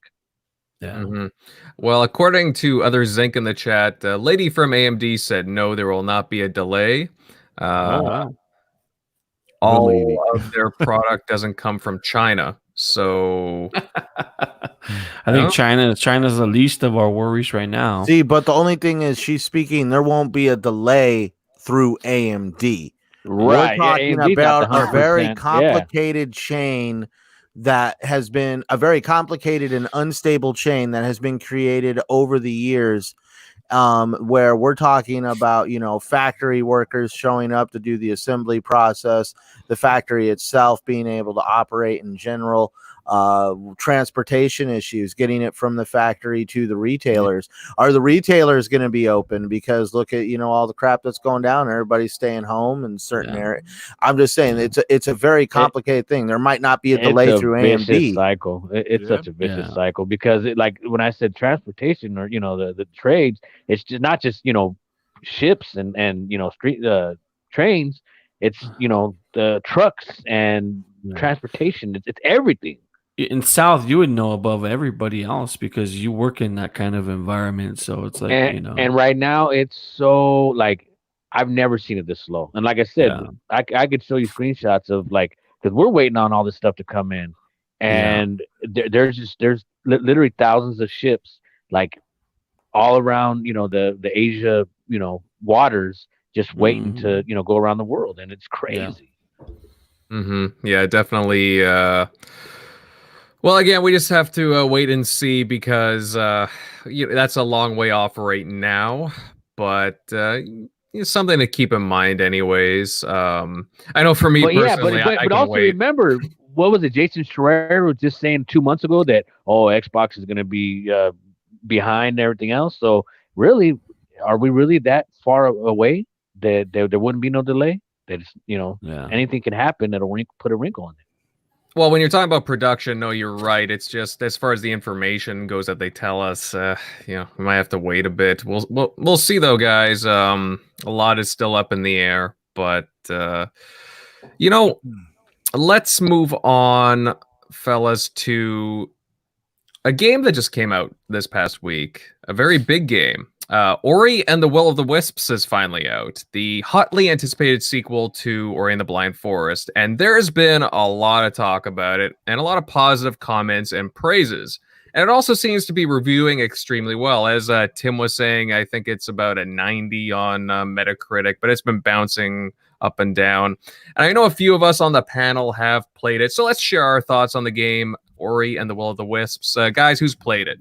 Speaker 4: Yeah.
Speaker 1: Well, according to other Zinc in the chat, lady from AMD said no, there will not be a delay.
Speaker 4: Oh wow.
Speaker 1: All
Speaker 2: lady.
Speaker 1: of their product doesn't come from China, so
Speaker 4: I think China's the least of our worries right now.
Speaker 7: See, but the only thing is, she's speaking. There won't be a delay through AMD.
Speaker 5: Right.
Speaker 7: We're
Speaker 5: Yeah,
Speaker 7: talking
Speaker 5: AMD's not
Speaker 7: about
Speaker 5: the
Speaker 7: a very
Speaker 5: 100%. Yeah.
Speaker 7: complicated chain that has been a very complicated and unstable chain that has been created over the years. Where we're talking about, factory workers showing up to do the assembly process, the factory itself being able to operate in general, transportation issues, getting it from the factory to the retailers. Are the retailers going to be open? Because look at, all the crap that's going down. Everybody's staying home in certain areas. I'm just saying it's a very complicated thing. There might not be a delay
Speaker 5: It's a
Speaker 7: through
Speaker 5: vicious
Speaker 7: AMD.
Speaker 5: cycle. It's such a vicious cycle because like when I said transportation or the trades, it's just not just ships and street trains. It's the trucks and transportation. It's everything.
Speaker 4: In South, you would know above everybody else because you work in that kind of environment. So it's like,
Speaker 5: And right now it's so, like, I've never seen it this slow. And like I said, I could show you screenshots of, like, because we're waiting on all this stuff to come in, and there's literally thousands of ships, like, all around the Asia waters, just waiting to go around the world, and it's crazy.
Speaker 1: Yeah, definitely. Well, again, we just have to wait and see because that's a long way off right now. But it's something to keep in mind, anyways. I know for me personally, I
Speaker 5: but
Speaker 1: can
Speaker 5: also
Speaker 1: wait.
Speaker 5: remember, what was it? Jason Schreier was just saying 2 months ago that Xbox is going to be behind everything else. So really, are we really that far away that there wouldn't be no delay? That anything can happen that'll put a wrinkle on it.
Speaker 1: Well, when you're talking about production, no, you're right. It's just as far as the information goes that they tell us, we might have to wait a bit. We'll see though, guys. A lot is still up in the air, but let's move on, fellas, to a game that just came out this past week. A very big game. Ori and the Will of the Wisps is finally out, the hotly anticipated sequel to Ori and the Blind Forest, and there has been a lot of talk about it and a lot of positive comments and praises. And it also seems to be reviewing extremely well. As Tim was saying, I think it's about a 90 on Metacritic, but it's been bouncing up and down. And I know a few of us on the panel have played it, so let's share our thoughts on the game, Ori and the Will of the Wisps. Guys, who's played it?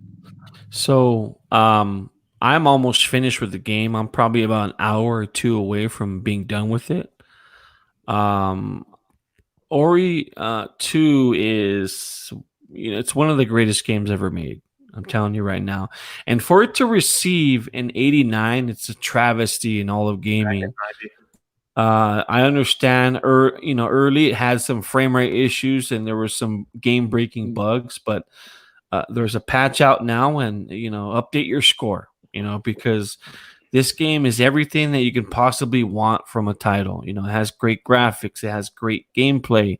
Speaker 4: So, I'm almost finished with the game. I'm probably about an hour or two away from being done with it. Ori 2 is, it's one of the greatest games ever made. I'm telling you right now. And for it to receive an 89, it's a travesty in all of gaming. I understand, early it had some frame rate issues and there were some game breaking bugs, but there's a patch out now, and update your score. Because this game is everything that you can possibly want from a title. It has great graphics, it has great gameplay.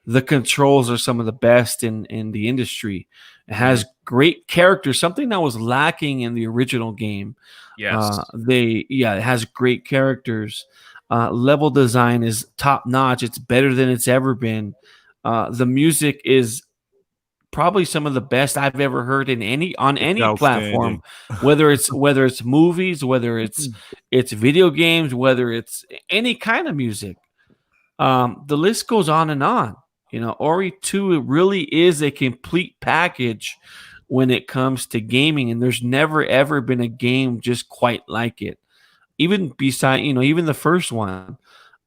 Speaker 4: The controls are some of the best in the industry. It has great characters, something that was lacking in the original game.
Speaker 1: Yes.
Speaker 4: It has great characters. Level design is top notch. It's better than it's ever been. The music is probably some of the best I've ever heard on any platform, whether it's movies, whether it's video games, whether it's any kind of music. The list goes on and on. Ori 2 really is a complete package when it comes to gaming, and there's never ever been a game just quite like it. Even beside, even the first one,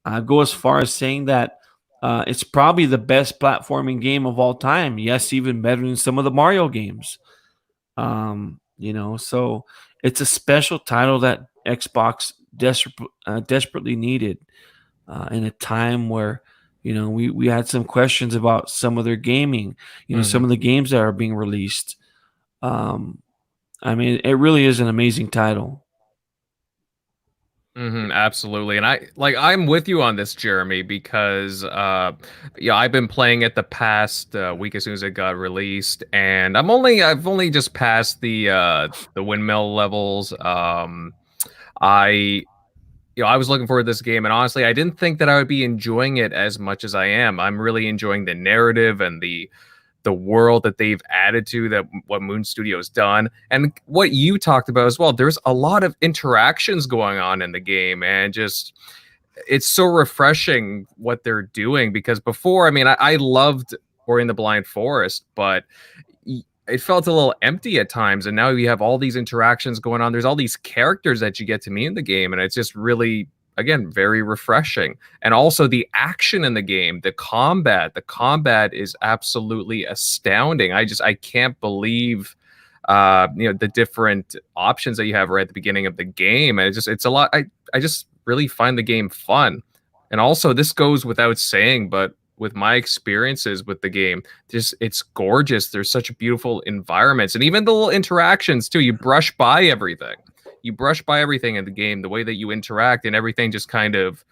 Speaker 4: I go as far as saying that it's probably the best platforming game of all time. Yes, even better than some of the Mario games. So it's a special title that Xbox desperately needed in a time where We had some questions about some of their gaming, some of the games that are being released. I mean, it really is an amazing title.
Speaker 1: Absolutely. And I'm with you on this, Jeremy, because I've been playing it the past week as soon as it got released, and I've only just passed the windmill levels. I I was looking forward to this game, and honestly, I didn't think that I would be enjoying it as much as I am. I'm really enjoying the narrative and the world that they've added to that what Moon Studio's done, and what you talked about as well. There's a lot of interactions going on in the game, and just it's so refreshing what they're doing, because before, I mean, I loved Ori and the Blind Forest, but it felt a little empty at times, and now you have all these interactions going on. There's all these characters that you get to meet in the game, and it's just really, again, very refreshing. And also the action in the game, the combat is absolutely astounding. I can't believe the different options that you have right at the beginning of the game, and it's a lot. I just really find the game fun. And also, this goes without saying, but with my experiences with the game, just it's gorgeous. There's such beautiful environments, and even the little interactions too. You brush by everything. You brush by everything in the game. The way that you interact and everything just kind of,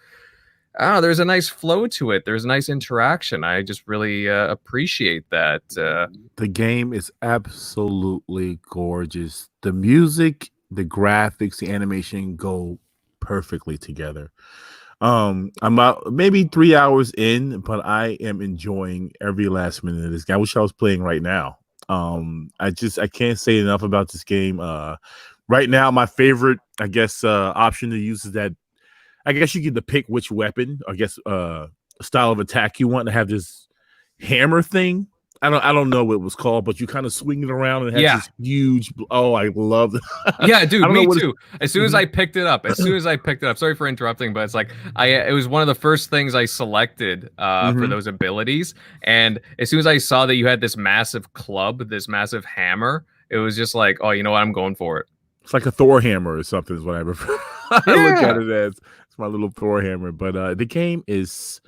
Speaker 1: I don't know, there's a nice flow to it. There's a nice interaction. I just really appreciate that.
Speaker 2: The game is absolutely gorgeous. The music, the graphics, the animation go perfectly together. I'm about maybe 3 hours in, but I am enjoying every last minute of this game. I wish I was playing right now. I can't say enough about this game. Right now, my favorite, I guess, option to use is that I guess you get to pick which weapon, I guess, style of attack you want to have this hammer thing. I don't know what it was called, but you kind of swing it around and it has this huge. Oh, I love it.
Speaker 1: Yeah, dude, me too. As soon as I picked it up, sorry for interrupting, but it's like it was one of the first things I selected for those abilities. And as soon as I saw that you had this massive club, this massive hammer, it was just like, oh, you know what, I'm going for it.
Speaker 2: It's like a Thor hammer or something is what I refer. I look at it as it's my little Thor hammer. But the game it's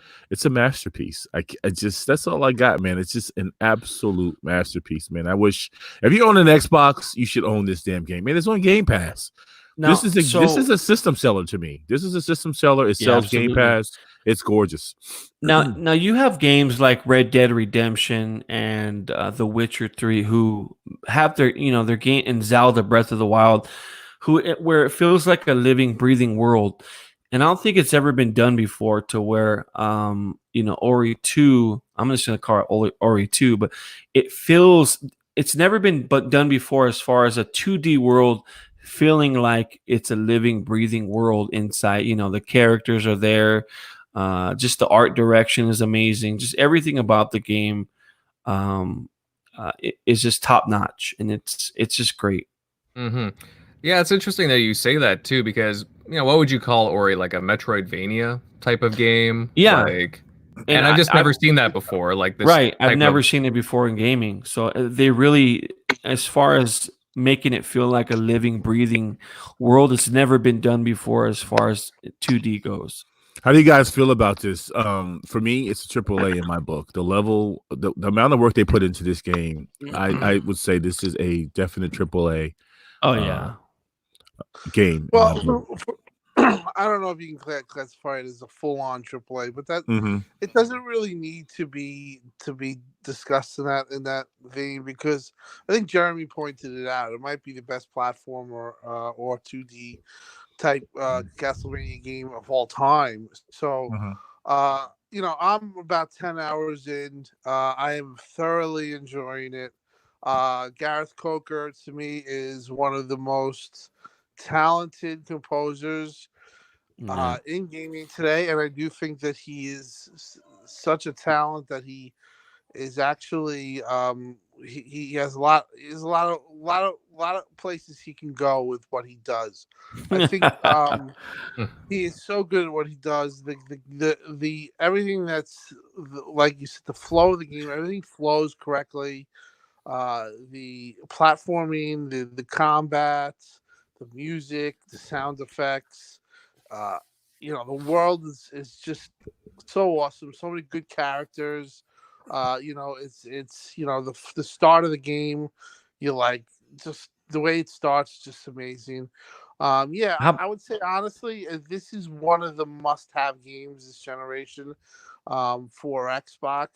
Speaker 2: a masterpiece. I just that's all I got, man. It's just an absolute masterpiece, man. I wish if you own an Xbox, you should own this damn game, man. It's on Game Pass. Now, this is a system seller to me. This is a system seller. It sells Game Pass. It's gorgeous.
Speaker 4: Now you have games like Red Dead Redemption and The Witcher 3 who have their their game, and Zelda Breath of the Wild, where it feels like a living, breathing world. And I don't think it's ever been done before to where Ori 2, I'm just going to call it Ori 2, but it's never been done before as far as a 2D world feeling like it's a living, breathing world inside. The characters are there. Just the art direction is amazing. Just everything about the game is just top notch, and it's just great.
Speaker 1: Yeah, it's interesting that you say that too, because what would you call Ori, like a Metroidvania type of game?
Speaker 4: Yeah,
Speaker 1: and I've just never seen that before. Like this,
Speaker 4: right? I've never seen it before in gaming. So they really, as far as making it feel like a living, breathing world, it's never been done before as far as 2D goes.
Speaker 2: How do you guys feel about this? For me, it's a AAA in my book. The level, the amount of work they put into this game, I would say this is a definite AAA.
Speaker 4: Oh yeah,
Speaker 2: game.
Speaker 6: Well, I don't know if you can classify it as a full-on AAA, but that it doesn't really need to be discussed in that vein, because I think Jeremy pointed it out. It might be the best platform or 2D type Castlevania game of all time. So, I'm about 10 hours in. I am thoroughly enjoying it. Gareth Coker, to me, is one of the most talented composers in gaming today, and I do think that he is such a talent that he is actually he has a lot of places he can go with what he does. I think he is so good at what he does. The everything that's like you said, the flow of the game, everything flows correctly. The platforming, the combat, the music, the sound effects. the world is just so awesome. So many good characters. It's the start of the game. You like just the way it starts, just amazing. Yeah,
Speaker 4: How,
Speaker 6: I would say honestly, this is one of the must-have games this generation for Xbox.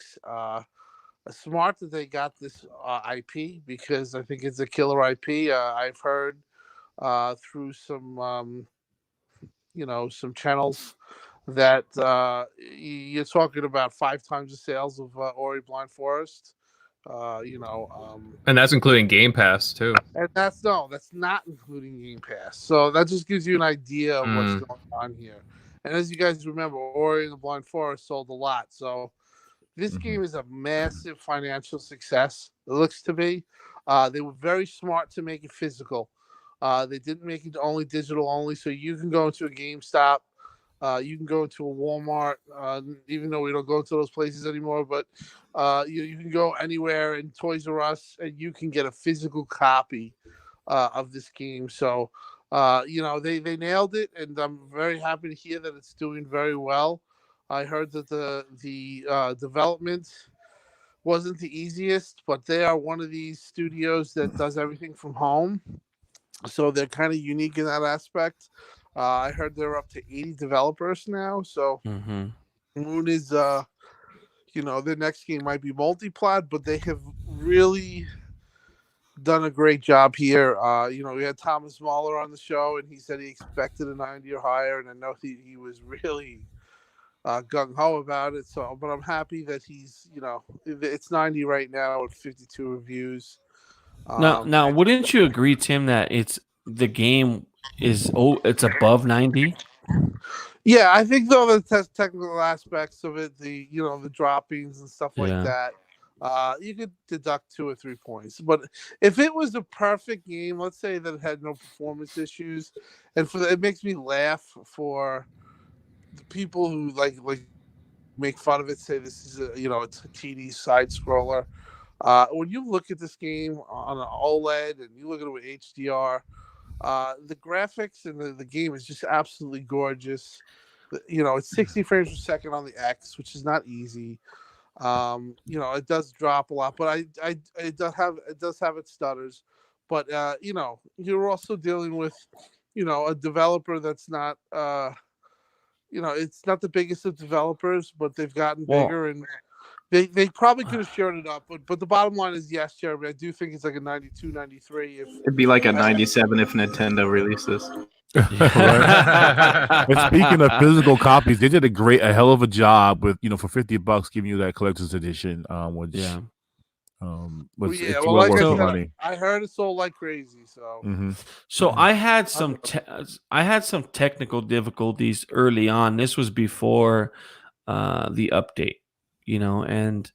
Speaker 6: Smart that they got this IP because I think it's a killer IP. I've heard through some channels that you're talking about 5 times the sales of Ori Blind Forest. Uh, you know, um,
Speaker 1: And that's including Game Pass too.
Speaker 6: and that's not including Game Pass. So that just gives you an idea of what's
Speaker 1: Mm.
Speaker 6: going on here. And as you guys remember, Ori and the Blind Forest sold a lot. So this game is a massive financial success. It looks to be. They were very smart to make it physical. They didn't make it only digital only, so you can go into a GameStop, you can go into a Walmart, even though we don't go to those places anymore. But you can go anywhere in Toys R Us, and you can get a physical copy of this game. So they nailed it, and I'm very happy to hear that it's doing very well. I heard that the development wasn't the easiest, but they are one of these studios that does everything from home, so they're kind of unique in that aspect. I heard they're up to 80 developers now, so
Speaker 4: mhm.
Speaker 6: Moon is their next game might be multi-plat, but they have really done a great job here. We had Thomas Mahler on the show, and he said he expected a 90 or higher, and I know he was really gung ho about it. So, but I'm happy that it's 90 right now with 52 reviews.
Speaker 4: Now, wouldn't you agree, Tim, that the game is it's above 90?
Speaker 6: Yeah, I think though the technical aspects of it, the droppings and stuff like
Speaker 4: Yeah.
Speaker 6: that, you could deduct 2 or 3 points. But if it was a perfect game, let's say that it had no performance issues, and it makes me laugh for the people who like make fun of it, say this is it's a TD side scroller. When you look at this game on an OLED and you look at it with HDR, the graphics and the game is just absolutely gorgeous. It's 60 frames per second on the X, which is not easy. It does drop a lot, but it does have its stutters. But you're also dealing with a developer that's not it's not the biggest of developers, but they've gotten
Speaker 4: Well,
Speaker 6: bigger, and they probably could have shored it up. But the bottom line is, yes, Jeremy, I do think it's like a 92, 93.
Speaker 3: It'd be like a 97 if Nintendo releases.
Speaker 2: Right. And speaking of physical copies, they did a hell of a job with for $50 giving you that collector's edition, which
Speaker 4: yeah.
Speaker 2: it's
Speaker 6: well,
Speaker 2: well
Speaker 6: like
Speaker 2: worth
Speaker 6: I
Speaker 2: the
Speaker 6: said,
Speaker 2: money.
Speaker 6: I heard it sold like crazy. So
Speaker 4: So I had some technical difficulties early on. This was before the update, and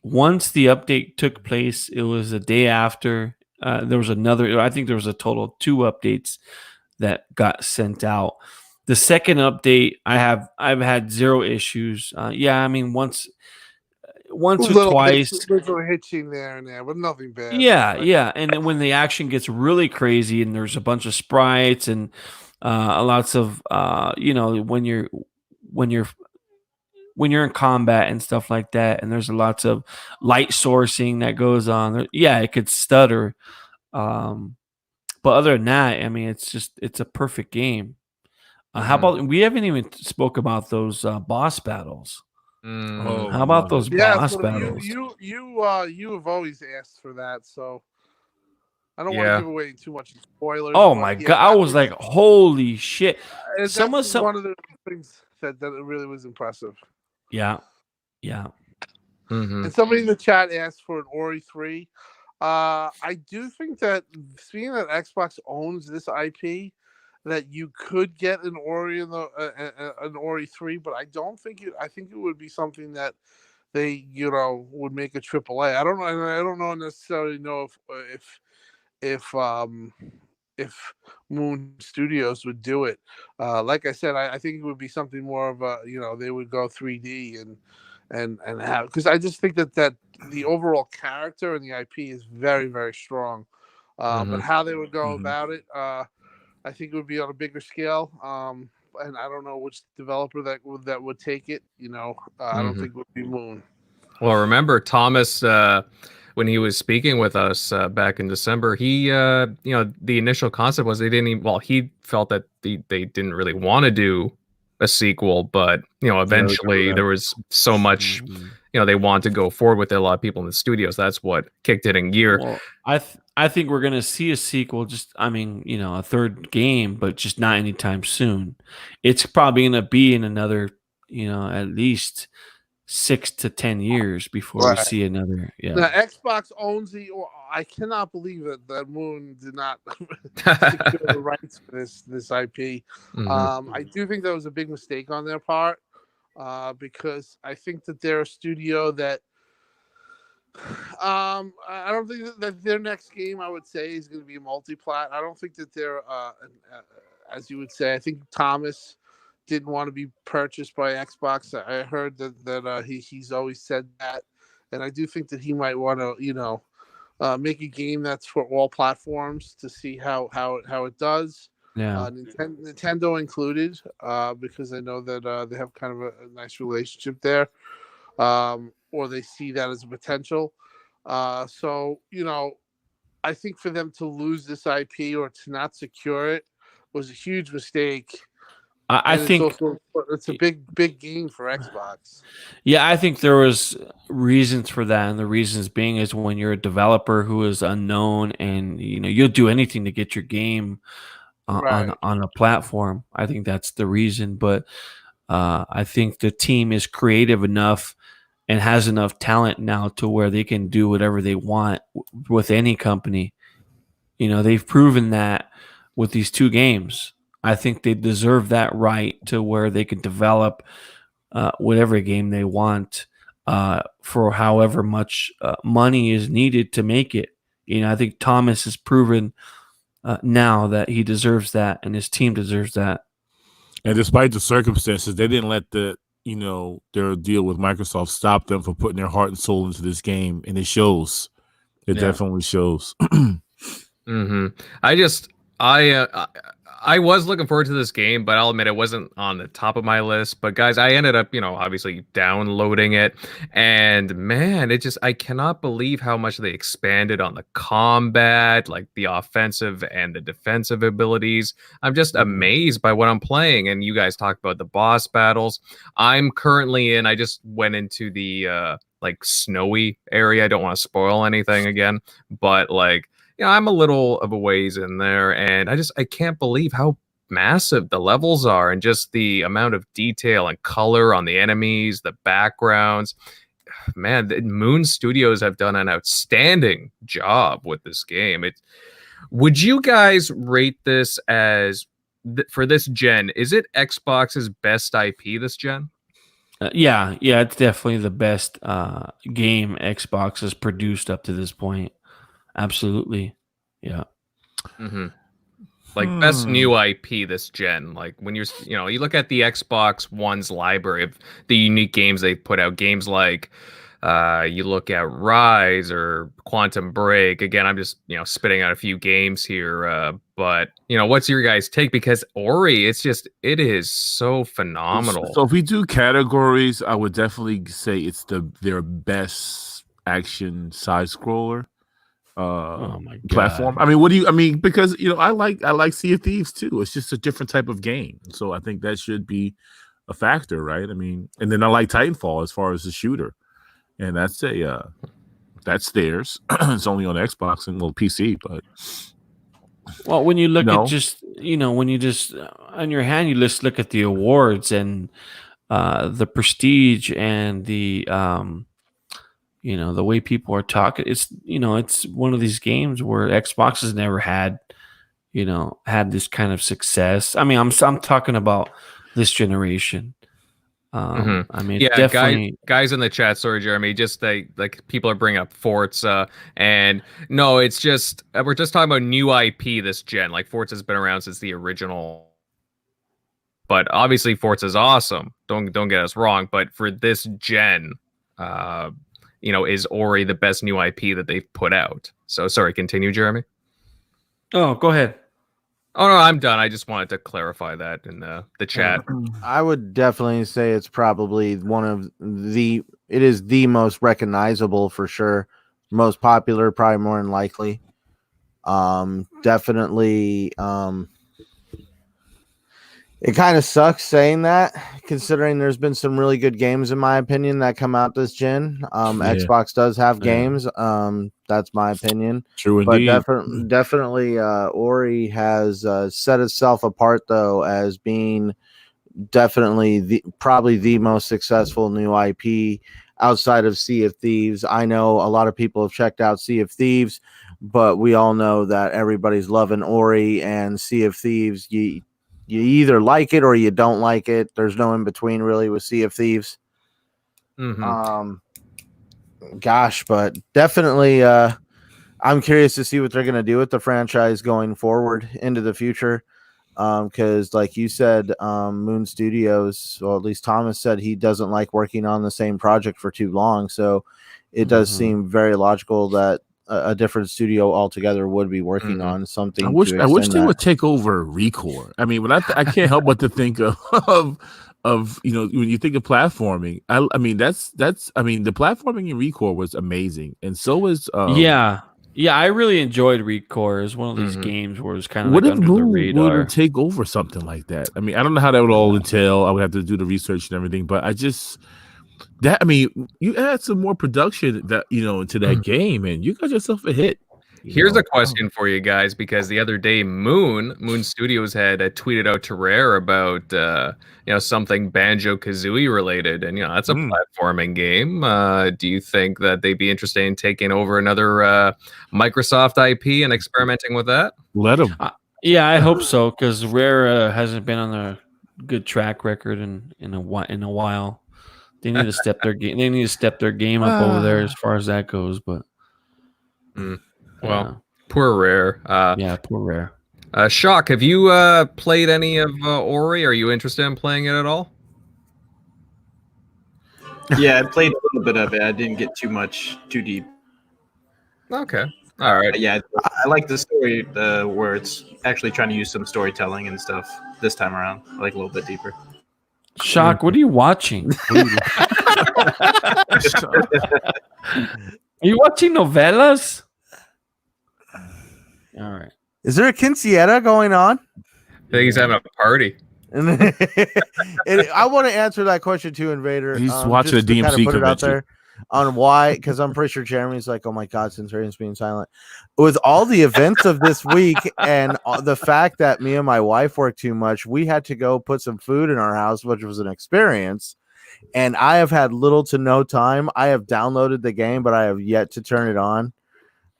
Speaker 4: once the update took place, it was a day after. There was another. I think there was a total of 2 updates that got sent out. The second update, I've had 0 issues. Yeah, I mean once or twice.
Speaker 6: little hitching there and there, but nothing bad.
Speaker 4: Yeah, yeah. And then when the action gets really crazy and there's a bunch of sprites and lots of when you're in combat and stuff like that, and there's lots of light sourcing that goes on. Yeah, it could stutter. But other than that, I mean, it's a perfect game. How about we haven't even spoke about those boss battles?
Speaker 2: Oh,
Speaker 4: How about those
Speaker 6: Yeah,
Speaker 4: boss
Speaker 6: so
Speaker 4: battles?
Speaker 6: you have always asked for that, so I don't want to
Speaker 1: Yeah.
Speaker 6: give away too much spoilers.
Speaker 4: Oh
Speaker 6: but
Speaker 4: my
Speaker 6: yeah,
Speaker 4: god! I
Speaker 6: that
Speaker 4: was like, holy shit!
Speaker 6: that's
Speaker 4: Some
Speaker 6: one
Speaker 4: of
Speaker 6: of the things that it really was impressive.
Speaker 4: yeah, yeah.
Speaker 1: Mhm.
Speaker 6: And somebody in the chat asked for an Ori 3. I do think that seeing that Xbox owns this IP, that you could get an Ori an Ori 3, but I don't think it. I think it would be something that they would make a AAA. I don't know. I don't know necessarily know if Moon Studios would do it. Like I said, I think it would be something more of a they would go 3D and have, because I just think that the overall character and the IP is very, very strong. But how they would go about it, I think it would be on a bigger scale. and I don't know which developer that would take it. I don't think it would be Moon.
Speaker 1: Well, remember Thomas when he was speaking with us back in December. He, the initial concept was they didn't even. Well, he felt that they didn't really want to do a sequel, but eventually there was so much. They want to go forward with it. A lot of people in the studios. That's what kicked it in gear.
Speaker 4: Well, I think we're gonna see a sequel. Just a third game, but just not anytime soon. It's probably gonna be in another, at least 6 to 10 years before we
Speaker 6: Right.
Speaker 4: see another. Yeah.
Speaker 6: Now, Xbox owns I cannot believe that Moon did not secure the rights for this IP. I do think that was a big mistake on their part because I think that they're a studio that I don't think that their next game, I would say, is going to be multi-plat. I don't think that they're, as you would say, I think Thomas didn't want to be purchased by Xbox. I heard that he's always said that, and I do think that he might want to, make a game that's for all platforms to see how it does.
Speaker 4: Yeah.
Speaker 6: Nintendo included, because I know that they have kind of a nice relationship there, or they see that as a potential. So I think for them to lose this IP or to not secure it was a huge mistake.
Speaker 4: I think
Speaker 6: it's a big game for Xbox.
Speaker 4: Yeah, I think there was reasons for that, and the reasons being is when you're a developer who is unknown, and you'll do anything to get your game
Speaker 6: Right.
Speaker 4: on a platform. I think that's the reason, but I think the team is creative enough and has enough talent now to where they can do whatever they want with any company. They've proven that with these 2 games. I think they deserve that right to where they can develop whatever game they want for however much money is needed to make it. I think Thomas has proven now that he deserves that, and his team deserves that.
Speaker 2: And despite the circumstances, they didn't let their deal with Microsoft stop them from putting their heart and soul into this game, and it shows. It definitely shows.
Speaker 1: I was looking forward to this game, but I'll admit it wasn't on the top of my list. But guys, I ended up, obviously downloading it, and man, I cannot believe how much they expanded on the combat, like the offensive and the defensive abilities. I'm just amazed by what I'm playing. And you guys talked about the boss battles. I'm currently I just went into the like snowy area. I don't want to spoil anything again, but I'm a little of a ways in there, and I can't believe how massive the levels are and just the amount of detail and color on the enemies, the backgrounds. Man, the Moon Studios have done an outstanding job with this game. Would you guys rate this as, for this gen, is it Xbox's best IP this gen?
Speaker 4: Yeah, it's definitely the best game Xbox has produced up to this point. Absolutely. Yeah.
Speaker 1: Best new IP this gen. Like when you look at the Xbox One's library of the unique games they've put out, games like you look at Rise or Quantum Break. Again, I'm just spitting out a few games here, but what's your guys' take? Because Ori, it is so phenomenal.
Speaker 2: So if we do categories, I would definitely say it's their best action side scroller platform. I mean, because I like Sea of Thieves too. It's just a different type of game, so I think that should be a factor, right? I mean, and then I like Titanfall as far as the shooter, and that's theirs. It's only on Xbox and PC, but
Speaker 4: when you look at just when you just on your hand, you just look at the awards and the prestige and the the way people are talking, it's one of these games where Xbox has never had this kind of success. I mean, I'm talking about this generation. I mean, definitely
Speaker 1: guys in the chat. Sorry, Jeremy. Just like people are bringing up Forza, and no, it's just we're just talking about new IP this gen. Like Forza's been around since the original, but obviously Forza's awesome. Don't get us wrong, but for this gen, is Ori the best new IP that they've put out? So sorry, continue, Jeremy.
Speaker 4: Oh, go ahead.
Speaker 1: Oh no, I'm done. I just wanted to clarify that in the chat.
Speaker 7: I would definitely say it's probably it is the most recognizable for sure, most popular, probably more than likely. Definitely. It kind of sucks saying that, considering there's been some really good games, in my opinion, that come out this gen. Xbox does have games. That's my opinion.
Speaker 2: True
Speaker 7: But
Speaker 2: indeed.
Speaker 7: definitely, Ori has set itself apart though as being definitely probably the most successful new IP outside of Sea of Thieves. I know a lot of people have checked out Sea of Thieves, but we all know that everybody's loving Ori and Sea of Thieves. You either like it or you don't like it. There's no in between really with Sea of Thieves.
Speaker 1: Mhm.
Speaker 7: Gosh, but definitely I'm curious to see what they're going to do with the franchise going forward into the future. Because like you said, Moon Studios, or at least Thomas said he doesn't like working on the same project for too long. So it does seem very logical that a different studio altogether would be working on something.
Speaker 2: I wish they
Speaker 7: that.
Speaker 2: would take over Recore. I mean, when I can't help but to think of when you think of platforming. I mean that's I mean the platforming in Recore was amazing, and so was
Speaker 4: Yeah, I really enjoyed Recore. It's one of these games where it's kind of
Speaker 2: What
Speaker 4: like
Speaker 2: if
Speaker 4: under the
Speaker 2: Moon were
Speaker 4: radar.
Speaker 2: to take over something like that? I mean, I don't know how that would all entail. I would have to do the research and everything, but I mean, you add some more production that into that game, and you got yourself a hit.
Speaker 1: Here's a question for you guys, because the other day Moon Studios had tweeted out to Rare about something Banjo-Kazooie related, and that's a platforming game. Do you think that they'd be interested in taking over another Microsoft IP and experimenting with that?
Speaker 2: Let them.
Speaker 4: Yeah, I hope so, because Rare hasn't been on a good track record in a while. They need to step their game. They need to step their game up over there as far as that goes. But
Speaker 1: well, poor Rare.
Speaker 4: Yeah, poor Rare.
Speaker 1: Shock, have you played any of Ori? Are you interested in playing it at all?
Speaker 3: Yeah, I played a little bit of it. I didn't get too deep.
Speaker 1: Okay. All right.
Speaker 3: Yeah, I like the story where it's actually trying to use some storytelling and stuff this time around. I like a little bit deeper.
Speaker 4: Shock, what are you watching? Are you watching novellas? All right.
Speaker 7: Is there a quinceañera going on?
Speaker 1: I think he's having a party.
Speaker 7: And I want to answer that question too, Invader.
Speaker 2: He's watching a DMC
Speaker 7: put it out
Speaker 2: convention.
Speaker 7: there on why, because I'm pretty sure Jeremy's like, oh my God, since Raiden's being silent. With all the events of this week and the fact that me and my wife worked too much, we had to go put some food in our house, which was an experience. And I have had little to no time. I have downloaded the game, but I have yet to turn it on.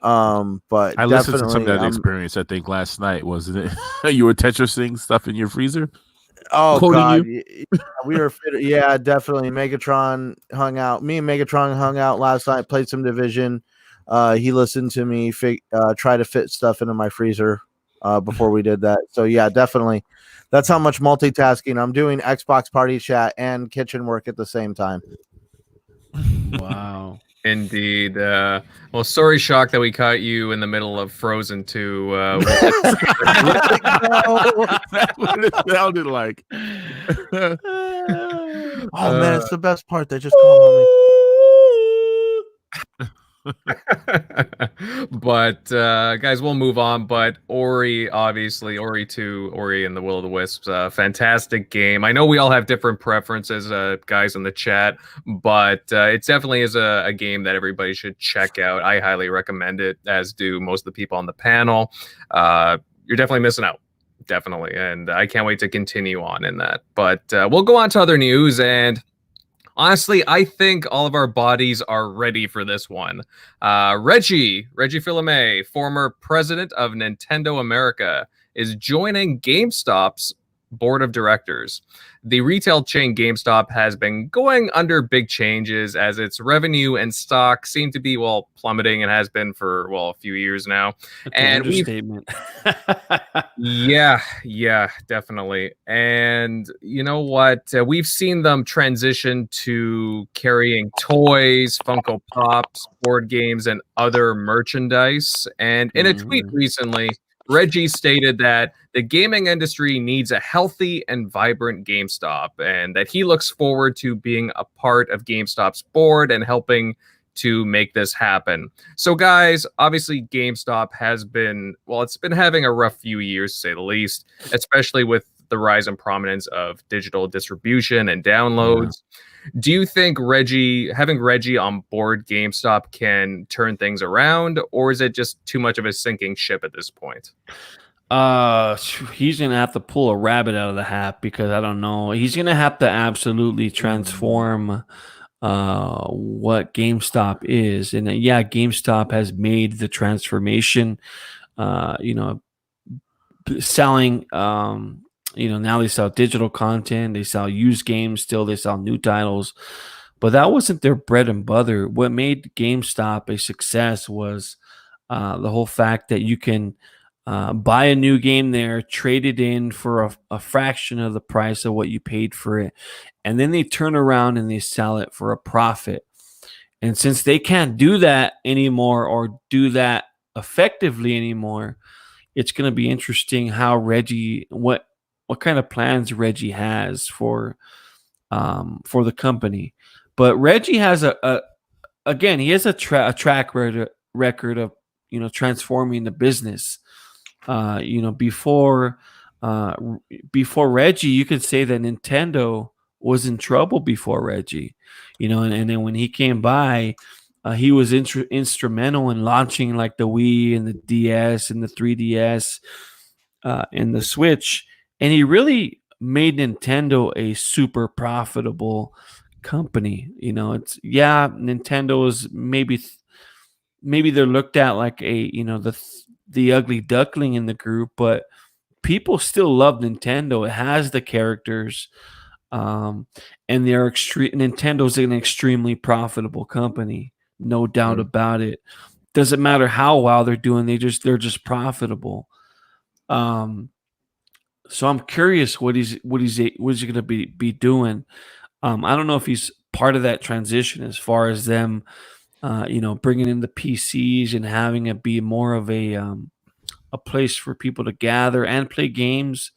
Speaker 7: But
Speaker 2: I listened to some of that experience, I think last night, wasn't it? You were Tetrising stuff in your freezer?
Speaker 7: Oh
Speaker 2: God,
Speaker 7: we were yeah, definitely. Megatron hung out. Me and Megatron hung out last night, played some Division. He listened to me try to fit stuff into my freezer before we did that. So yeah, definitely. That's how much multitasking I'm doing. Xbox party chat and kitchen work at the same time.
Speaker 4: Wow.
Speaker 1: Indeed. Well, sorry, Shock, that we caught you in the middle of Frozen 2.
Speaker 2: That's what it sounded like.
Speaker 7: Oh man, it's the best part. They just called on me.
Speaker 1: But guys, we'll move on. But Ori, obviously, Ori 2, Ori and the Will of the Wisps, fantastic game. I know we all have different preferences, guys in the chat, but it definitely is a game that everybody should check out. I highly recommend it, as do most of the people on the panel. You're definitely missing out. Definitely. And I can't wait to continue on in that. But we'll go on to other news. And honestly, I think all of our bodies are ready for this one. Reggie Fils-Aime, former president of Nintendo America, is joining GameStop's board of directors. The retail chain GameStop has been going under big changes as its revenue and stock seem to be, plummeting, and has been for, a few years now.
Speaker 4: That's an understatement.
Speaker 1: Yeah, definitely. And you know what? We've seen them transition to carrying toys, Funko Pops, board games, and other merchandise. And in a tweet recently, Reggie stated that the gaming industry needs a healthy and vibrant GameStop, and that he looks forward to being a part of GameStop's board and helping to make this happen. So, guys, obviously, GameStop has been, well, it's been having a rough few years, to say the least, especially with the rise and prominence of digital distribution and downloads. Do you think having Reggie on board GameStop can turn things around, or is it just too much of a sinking ship at this point?
Speaker 4: He's gonna have to pull a rabbit out of the hat, because I don't know. He's gonna have to absolutely transform what GameStop is. And yeah, GameStop has made the transformation. Selling now they sell digital content, they sell used games, still they sell new titles, but that wasn't their bread and butter. What made GameStop a success was the whole fact that you can buy a new game there, trade it in for a fraction of the price of what you paid for it, and then they turn around and they sell it for a profit. And since they can't do that anymore, or do that effectively anymore, it's going to be interesting how what kind of plans Reggie has for the company. But Reggie has again, he has a track record of transforming the business. Before Reggie, you could say that Nintendo was in trouble before Reggie. And then when he came by, he was instrumental in launching like the Wii and the DS and the 3DS and the Switch, and he really made Nintendo a super profitable company. Nintendo is maybe they're looked at like the ugly duckling in the group, but people still love Nintendo. It has the characters, and Nintendo's an extremely profitable company. No doubt about it. Doesn't matter how well they're doing; they're just profitable. So I'm curious what he's going to be doing. I don't know if he's part of that transition as far as them, bringing in the PCs and having it be more of a place for people to gather and play games.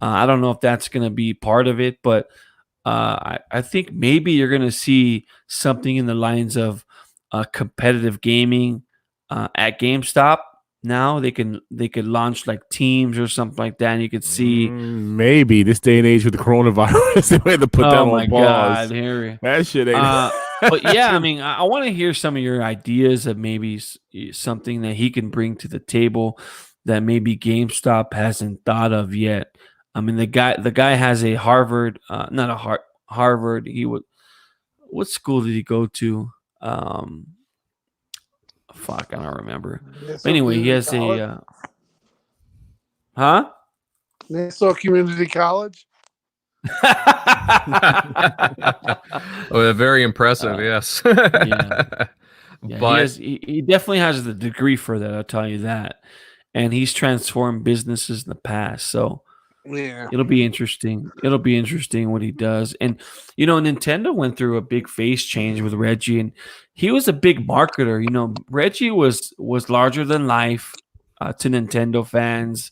Speaker 4: I don't know if that's going to be part of it, but I think maybe you're going to see something in the lines of competitive gaming at GameStop. Now they could launch like teams or something like that, and you could see
Speaker 2: maybe this day and age with the coronavirus, they had to put that on pause. That shit ain't.
Speaker 4: But yeah, I mean, I want to hear some of your ideas of maybe something that he can bring to the table that maybe GameStop hasn't thought of yet. I mean, the guy has a Harvard, not a Harvard. What school did he go to? Fuck, I don't remember. But anyway, he has a
Speaker 6: Nassau Community College.
Speaker 1: Oh, very impressive. Yes.
Speaker 4: Yeah, but he definitely has the degree for that. I'll tell you that. And he's transformed businesses in the past, so
Speaker 6: yeah,
Speaker 4: it'll be interesting. It'll be interesting what he does. And Nintendo went through a big face change with Reggie, and he was a big marketer. Reggie was larger than life to Nintendo fans,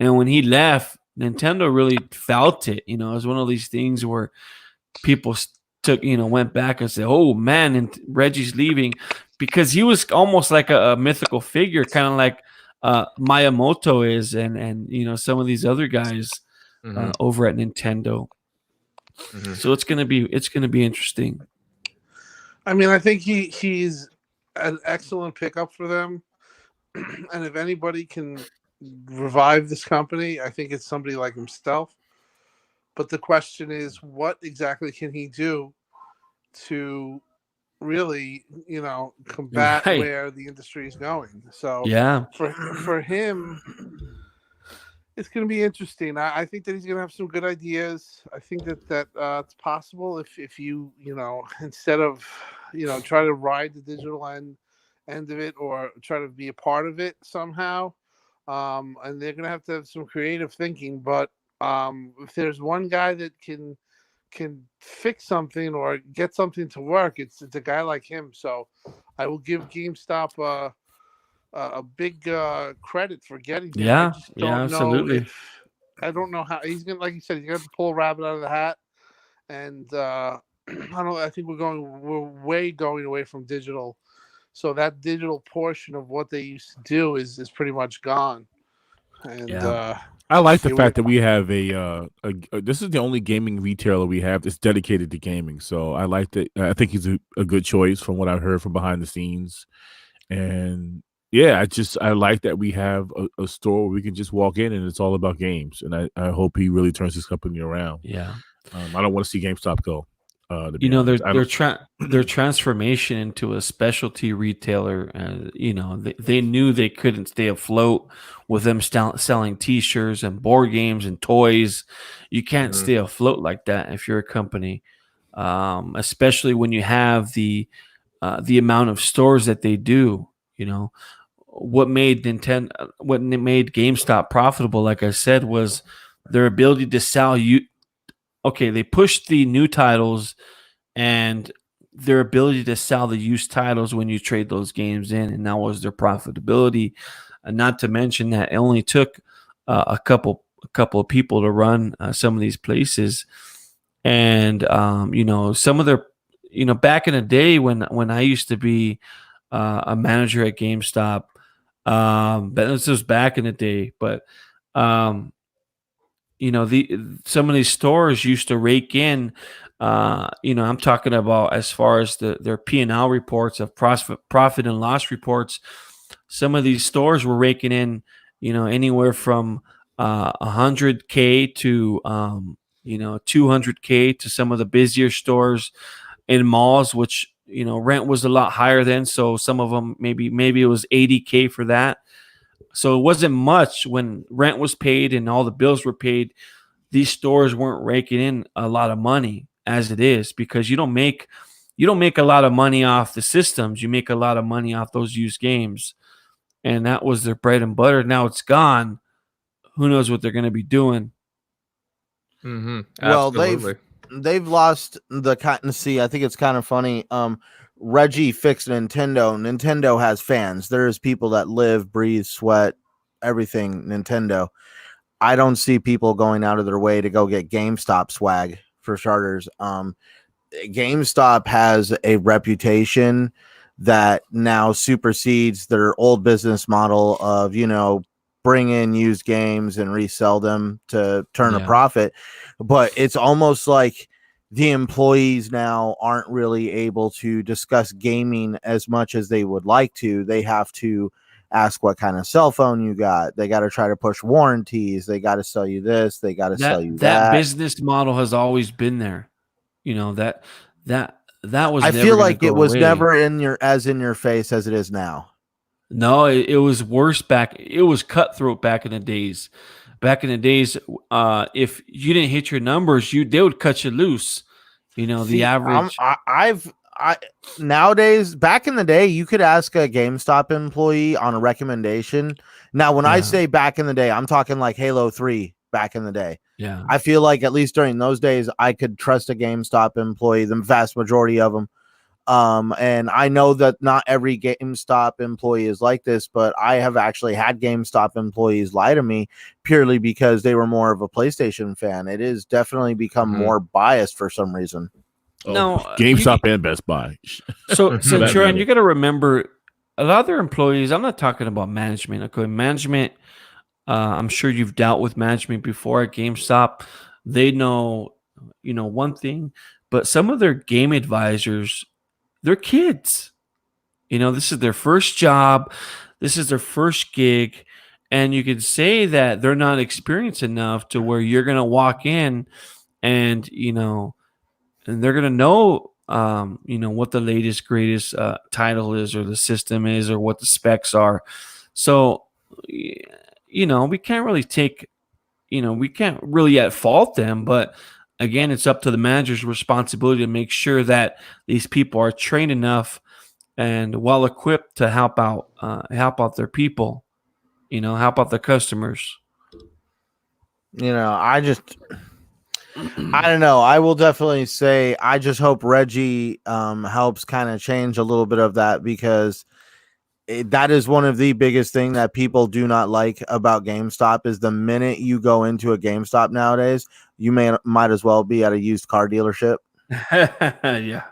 Speaker 4: and when he left, Nintendo really felt it. It was one of these things where people went back and said, "Oh man, and Reggie's leaving," because he was almost like a mythical figure, kind of like Miyamoto is, and some of these other guys over at Nintendo. So it's gonna be interesting.
Speaker 6: I mean, I think he's an excellent pickup for them, and if anybody can revive this company, I think it's somebody like himself. But the question is, what exactly can he do to really, combat where the industry is going? So
Speaker 4: yeah,
Speaker 6: for him, it's going to be interesting. I think that he's going to have some good ideas. I think that it's possible if you instead of try to ride the digital end of it, or try to be a part of it somehow, and they're going to have some creative thinking. But if there's one guy that can fix something or get something to work, it's a guy like him. So I will give GameStop a big credit for getting him. I
Speaker 4: Yeah,
Speaker 6: just
Speaker 4: yeah,
Speaker 6: don't know
Speaker 4: absolutely.
Speaker 6: if I don't know how he's gonna, like you said, he's gonna have to pull a rabbit out of the hat, and I don't know. I think we're way going away from digital, so that digital portion of what they used to do is pretty much gone. And
Speaker 4: Yeah.
Speaker 2: I like the
Speaker 6: it
Speaker 2: fact
Speaker 6: would,
Speaker 2: that we have this is the only gaming retailer we have that's dedicated to gaming. So I like that. I think he's a good choice from what I've heard from behind the scenes. And yeah, I like that we have a store where we can just walk in and it's all about games. And I hope he really turns his company around.
Speaker 4: Yeah.
Speaker 2: I don't want to see GameStop go. To be
Speaker 4: You know,
Speaker 2: honest, I don't.
Speaker 4: their transformation into a specialty retailer. You know, they knew they couldn't stay afloat with them selling T-shirts and board games and toys. You can't
Speaker 1: Mhm.
Speaker 4: stay afloat like that if you're a company, especially when you have the amount of stores that they do. You know, what made GameStop profitable, like I said, was their ability to sell you. Okay, they pushed the new titles and their ability to sell the used titles when you trade those games in, and that was their profitability. And not to mention that it only took a couple of people to run some of these places, and you know, some of their, you know, back in the day when I used to be a manager at GameStop, but this was back in the day, but um, you know, some of these stores used to rake in, you know, I'm talking about as far as their P&L reports of profit and loss reports. Some of these stores were raking in, you know, anywhere from 100K to you know, 200K to some of the busier stores in malls, which, you know, rent was a lot higher then, so some of them maybe it was 80K for that. So it wasn't much when rent was paid and all the bills were paid. These stores weren't raking in a lot of money as it is, because you don't make a lot of money off the systems. You make a lot of money off those used games. And that was their bread and butter. Now it's gone. Who knows what they're going to be doing?
Speaker 1: Mhm.
Speaker 7: Well,
Speaker 1: Absolutely.
Speaker 7: they've lost the see. I think it's kind of funny. Reggie fixed Nintendo. Nintendo has fans. There's people that live, breathe, sweat, everything Nintendo. I don't see people going out of their way to go get GameStop swag for starters. GameStop has a reputation that now supersedes their old business model of, you know, bring in used games and resell them to turn a
Speaker 4: Yeah.
Speaker 7: profit. But it's almost like the employees now aren't really able to discuss gaming as much as they would like to. They have to ask what kind of cell phone you got. They got to try to push warranties. They got to sell you this. They got to sell you
Speaker 4: That
Speaker 7: that.
Speaker 4: business model has always been there. You know, that was
Speaker 7: I
Speaker 4: never
Speaker 7: feel
Speaker 4: going to
Speaker 7: like
Speaker 4: go
Speaker 7: it was
Speaker 4: away.
Speaker 7: never in your face as it is now.
Speaker 4: No, it was worse back. It was cutthroat back in the days. Back in the days, if you didn't hit your numbers, they would cut you loose. You know, the
Speaker 7: See,
Speaker 4: average.
Speaker 7: I nowadays, back in the day, you could ask a GameStop employee on a recommendation. Now, when I
Speaker 4: Yeah,
Speaker 7: say back in the day, I'm talking like Halo 3 back in the day.
Speaker 4: yeah,
Speaker 7: I feel like at least during those days, I could trust a GameStop employee, the vast majority of them. And I know that not every GameStop employee is like this, but I have actually had GameStop employees lie to me purely because they were more of a PlayStation fan. It is definitely become
Speaker 1: Mhm.
Speaker 7: more biased for some reason.
Speaker 4: no,
Speaker 2: GameStop and Best Buy.
Speaker 4: so
Speaker 2: For that
Speaker 4: Sharon,
Speaker 2: matter.
Speaker 4: you got to remember, a lot of their employees. I'm not talking about management. Okay, management. I'm sure you've dealt with management before at GameStop. They know, you know, one thing, but some of their game advisors, they're kids. You know, this is their first job, this is their first gig, and you could say that they're not experienced enough to where you're going to walk in and, you know, and they're going to know, you know, what the latest, greatest title is, or the system is, or what the specs are. So, you know, we can't really at fault them, but again, it's up to the manager's responsibility to make sure that these people are trained enough and well equipped to help out their people, you know, help out their customers.
Speaker 7: You know, I don't know. I will definitely say I just hope Reggie helps kind of change a little bit of that, because that is one of the biggest thing that people do not like about GameStop is the minute you go into a GameStop nowadays, you might as well be at a used car dealership.
Speaker 4: Yeah.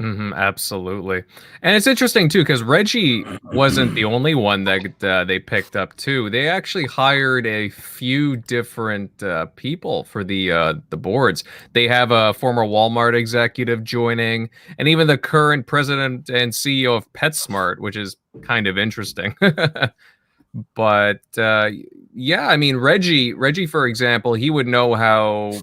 Speaker 1: Absolutely. And it's interesting too because Reggie wasn't the only one that they picked up too. They actually hired a few different people for the boards. They have a former Walmart executive joining, and even the current president and CEO of PetSmart, which is kind of interesting. But yeah, I mean Reggie, for example, he would know how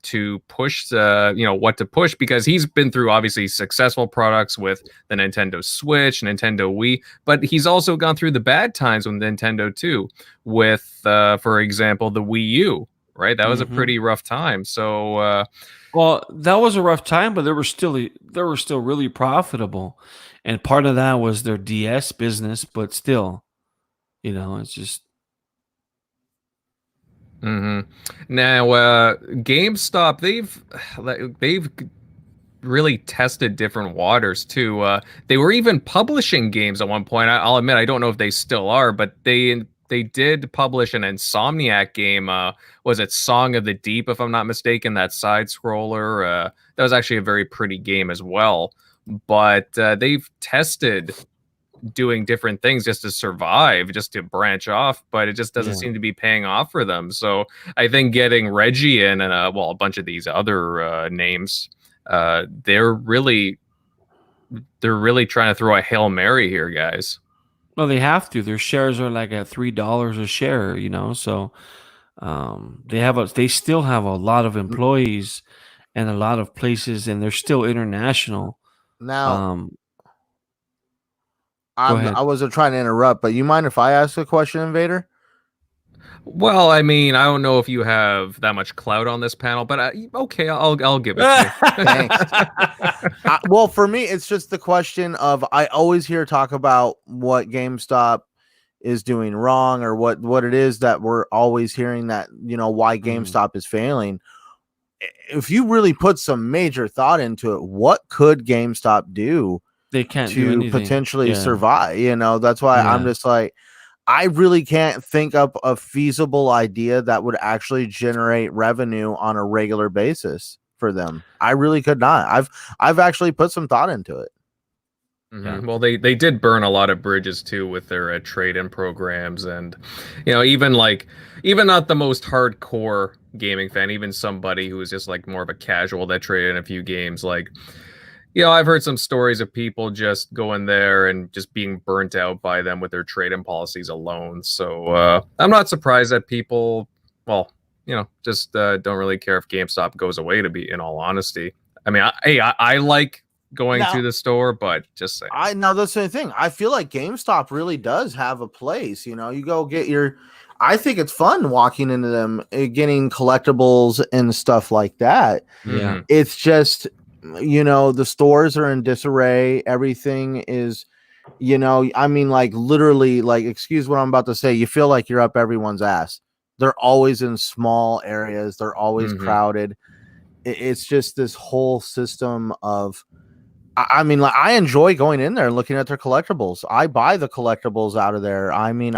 Speaker 1: to push what to push because he's been through obviously successful products with the Nintendo Switch, Nintendo Wii, but he's also gone through the bad times with Nintendo too, with for example the Wii U, right? That was a pretty rough time. So
Speaker 4: well, that was a rough time, but they were still really profitable, and part of that was their DS business. But still, it's just
Speaker 1: now GameStop, they've really tested different waters too. They were even publishing games at one point. I'll admit I don't know if they still are, but they did publish an Insomniac game. Was it Song of the Deep, if I'm not mistaken? That side scroller. That was actually a very pretty game as well. But they've tested doing different things just to survive, just to branch off, but it just doesn't seem to be paying off for them. So I think getting Reggie in and a bunch of these other names, they're really trying to throw a Hail Mary here, guys.
Speaker 4: well, they have to. Their shares are like at $3 a share, so they still have a lot of employees and a lot of places, and they're still international.
Speaker 7: Now,
Speaker 4: Go ahead.
Speaker 7: I wasn't trying to interrupt, but you mind if I ask a question, Invader?
Speaker 1: Well, I mean, I don't know if you have that much clout on this panel, but okay, I'll give it to you.
Speaker 7: Thanks. Well, for me, it's just the question of I always hear talk about what GameStop is doing wrong or what it is that we're always hearing that, why GameStop is failing. If you really put some major thought into it, what could GameStop do
Speaker 4: They can't do
Speaker 7: to
Speaker 4: anything.
Speaker 7: potentially
Speaker 4: Yeah.
Speaker 7: survive? That's why I'm
Speaker 4: Yeah.
Speaker 7: just like, I really can't think up a feasible idea that would actually generate revenue on a regular basis for them. I really could not. I've actually put some thought into it.
Speaker 4: Yeah.
Speaker 1: Well, they did burn a lot of bridges too with their trade-in programs, and even not the most hardcore gaming fan, even somebody who is just like more of a casual that traded in a few games, like I've heard some stories of people just going there and just being burnt out by them with their trade-in policies alone. So I'm not surprised that people, well, just don't really care if GameStop goes away. To be in all honesty, I mean, I like going to the store, but just saying.
Speaker 7: That's the thing. I feel like GameStop really does have a place. You go get I think it's fun walking into them, getting collectibles and stuff like that.
Speaker 4: Yeah.
Speaker 7: It's just, the stores are in disarray. Everything is, I mean, like literally, like, excuse what I'm about to say. You feel like you're up everyone's ass. They're always in small areas. They're always crowded. It's just this whole system of, I mean, like, I enjoy going in there and looking at their collectibles. I buy the collectibles out of there. I mean,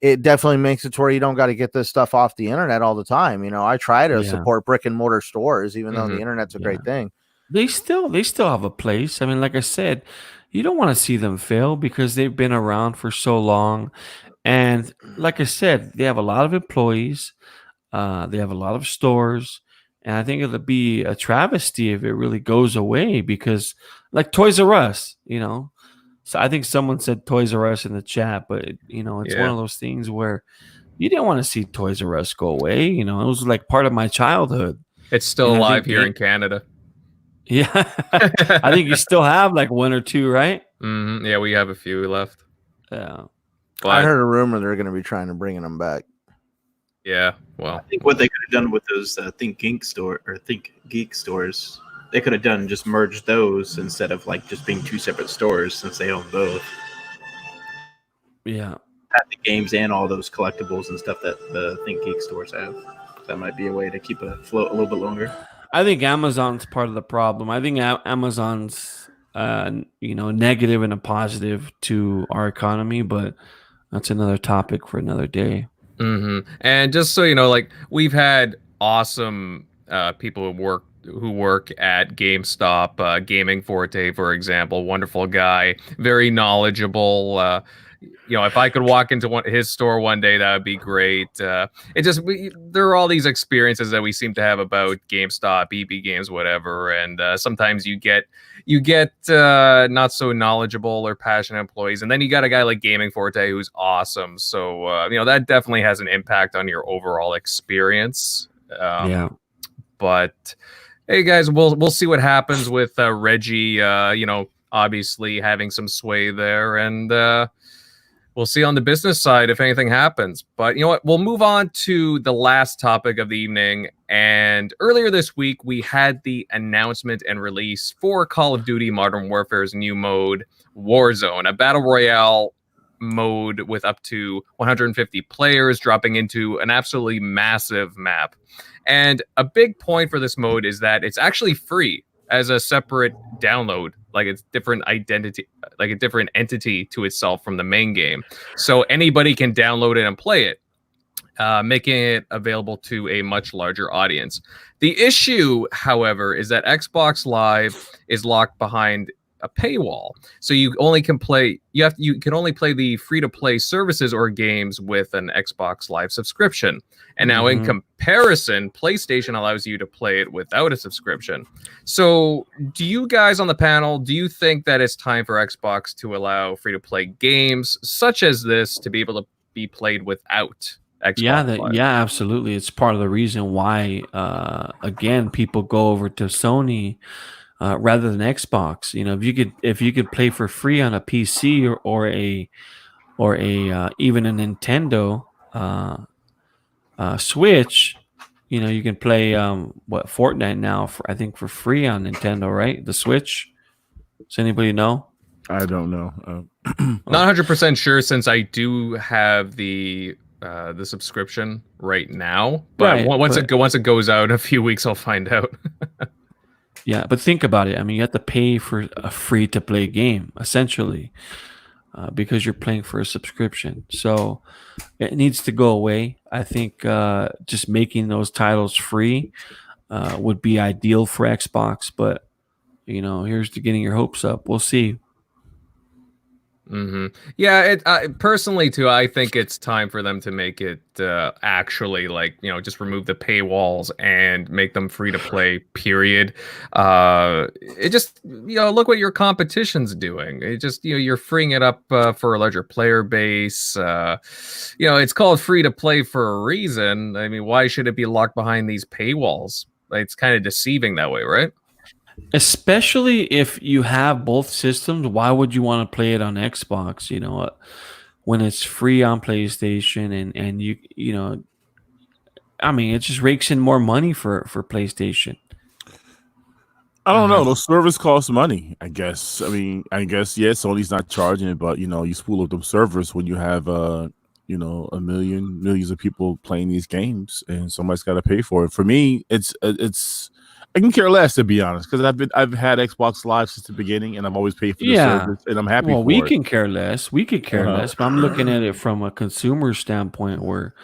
Speaker 7: it definitely makes it to where you don't got to get this stuff off the internet all the time. I try to support brick and mortar stores, even though the internet's a great thing.
Speaker 4: They still have a place. I mean, like I said, you don't want to see them fail because they've been around for so long. And like I said, they have a lot of employees. They have a lot of stores. And I think it'll be a travesty if it really goes away because, like Toys R Us, So I think someone said Toys R Us in the chat, but it's one of those things where you didn't want to see Toys R Us go away. It was like part of my childhood.
Speaker 1: It's still alive here in Canada.
Speaker 4: Yeah, I think you still have like one or two, right?
Speaker 1: Yeah, we have a few left.
Speaker 4: Yeah,
Speaker 1: but
Speaker 7: I heard a rumor they're going to be trying to bring them back.
Speaker 1: Yeah, well,
Speaker 3: I think what they could have done with those Think Geek stores, they could have done just merged those instead of like just being two separate stores since they own both.
Speaker 4: Yeah,
Speaker 3: Have the games and all those collectibles and stuff that the Think Geek stores have. That might be a way to keep it afloat a little bit longer.
Speaker 4: I think Amazon's part of the problem. I think Amazon's negative and a positive to our economy, but that's another topic for another day.
Speaker 1: And just so you know, like we've had awesome people who work at GameStop, Gaming Forte, for example, wonderful guy, very knowledgeable. If I could walk into his store one day, that would be great. There are all these experiences that we seem to have about GameStop, EB Games, whatever, and sometimes you get not so knowledgeable or passionate employees, and then you got a guy like Gaming Forte who's awesome. So that definitely has an impact on your overall experience.
Speaker 4: Yeah.
Speaker 1: But hey, guys, we'll see what happens with Reggie. Obviously having some sway there, and we'll see on the business side if anything happens. But you know what? We'll move on to the last topic of the evening. And earlier this week, we had the announcement and release for Call of Duty Modern Warfare's new mode, Warzone, a battle royale mode with up to 150 players, dropping into an absolutely massive map. And a big point for this mode is that it's actually free as a separate download, like it's different identity, like a different entity to itself from the main game. So anybody can download it and play it, making it available to a much larger audience. The issue, however, is that Xbox Live is locked behind a paywall. So you can only play the free-to-play services or games with an Xbox Live subscription. And now in comparison, PlayStation allows you to play it without a subscription. So do you guys on the panel, do you think that it's time for Xbox to allow free-to-play games such as this to be able to be played without Xbox Live?
Speaker 4: Yeah, absolutely. It's part of the reason why, again, people go over to Sony rather than Xbox. If you could play for free on a PC or a even a Nintendo Switch, you can play Fortnite now I think for free on Nintendo, right? The Switch. Does anybody know?
Speaker 2: I don't know.
Speaker 1: Not 100% sure, since I do have the subscription right now. But once it goes out in a few weeks, I'll find out.
Speaker 4: Yeah, but think about it. I mean, you have to pay for a free-to-play game, essentially, because you're playing for a subscription. So it needs to go away. I think just making those titles free would be ideal for Xbox. But, here's to getting your hopes up. We'll see.
Speaker 1: Yeah, personally too, I think it's time for them to make it actually just remove the paywalls and make them free to play, period. It just, look what your competition's doing. It just, you're freeing it up for a larger player base. It's called free to play for a reason. I mean, why should it be locked behind these paywalls? It's kind of deceiving that way, right?
Speaker 4: Especially if you have both systems, why would you want to play it on Xbox? When it's free on PlayStation, and I mean, it just rakes in more money for PlayStation.
Speaker 2: I don't know. Those servers cost money, I guess. I mean, yes, Sony's not charging it, but you spool up them servers when you have millions of people playing these games, and somebody's got to pay for it. For me, it's I can care less, to be honest, because I've had Xbox Live since the beginning, and I've always paid for the service, and I'm happy.
Speaker 4: Well,
Speaker 2: for
Speaker 4: we
Speaker 2: it.
Speaker 4: can care less. We could care less, but I'm looking at it from a consumer standpoint. Where,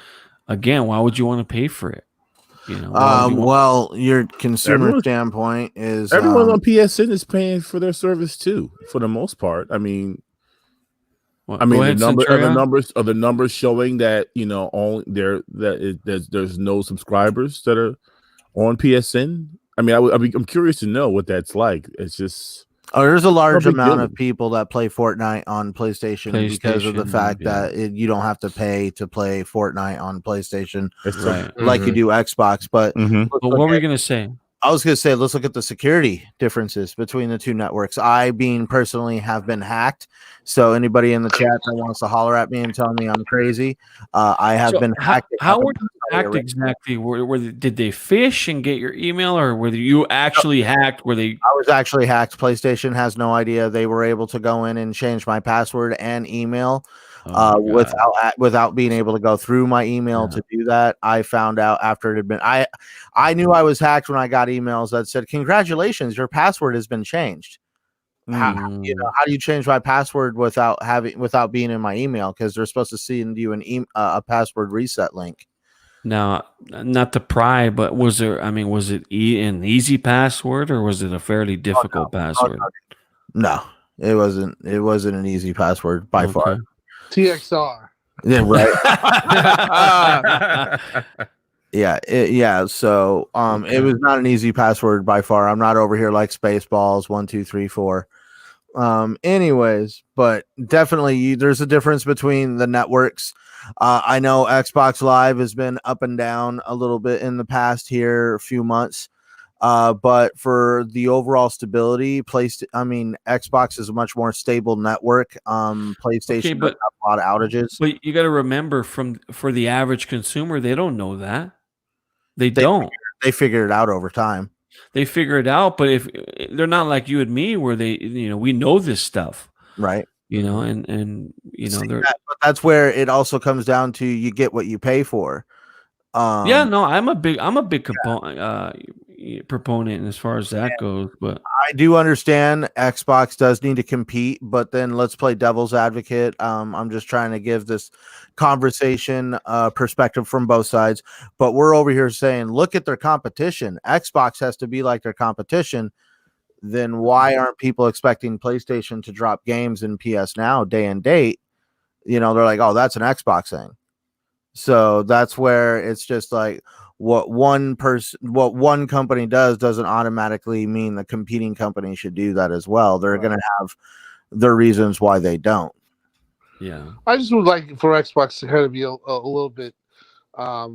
Speaker 4: again, why would you want to pay for it?
Speaker 7: Your consumer standpoint is
Speaker 2: everyone on PSN is paying for their service too, for the most part. I mean, the numbers showing that only there's no subscribers that are on PSN. I mean, I'm curious to know what that's like. It's just
Speaker 7: there's a large amount of people that play Fortnite on PlayStation because of the fact that you don't have to pay to play Fortnite on PlayStation, like you do Xbox. But
Speaker 4: what were we gonna say?
Speaker 7: I was going to say, let's look at the security differences between the two networks. I, personally, have been hacked. So anybody in the chat that wants to holler at me and tell me I'm crazy, I have been hacked.
Speaker 4: How were you hacked exactly? Did they phish and get your email, or were you actually hacked? I
Speaker 7: was actually hacked. PlayStation has no idea. They were able to go in and change my password and email. Without being able to go through my email to do that. I found out after it had been I knew I was hacked when I got emails that said, "Congratulations, your password has been changed." how
Speaker 4: Mm.
Speaker 7: how do you change my password without being in my email? Because they're supposed to send you a password reset link.
Speaker 4: Now, not to pry, but was there? I mean, was it an easy password or was it a fairly difficult password?
Speaker 7: No, it wasn't. It wasn't an easy password by far.
Speaker 4: Okay.
Speaker 6: TXR.
Speaker 7: Yeah, right. Yeah. So,
Speaker 4: Okay.
Speaker 7: it was not an easy password by far. I'm not over here like Spaceballs 1 2 3 4. Anyways, but definitely there's a difference between the networks. I know Xbox Live has been up and down a little bit in the past here, a few months. But for the overall stability, Xbox is a much more stable network. PlayStation
Speaker 4: Okay,
Speaker 7: does
Speaker 4: but
Speaker 7: have a lot of outages.
Speaker 4: you got to remember, for the average consumer, they don't know that. They
Speaker 7: They
Speaker 4: don't.
Speaker 7: they figured it out over time.
Speaker 4: They figure it out, but if they're not like you and me, where we know this stuff,
Speaker 7: Right.
Speaker 4: and
Speaker 7: See,
Speaker 4: they're
Speaker 7: but that's where it also comes down to you get what you pay for.
Speaker 4: yeah. No, I'm a big proponent as far as that goes, but
Speaker 7: I do understand Xbox does need to compete, but then let's play devil's advocate. I'm just trying to give this conversation perspective from both sides, but we're over here saying, look at their competition. Xbox has to be like their competition. Then why aren't people expecting PlayStation to drop games in PS Now day and date? They're like, oh, that's an Xbox thing. So that's where it's just like what one company does doesn't automatically mean the competing company should do that as well. They're going to have their reasons why they don't.
Speaker 4: yeah.
Speaker 6: I just would like for Xbox to kind of be a little bit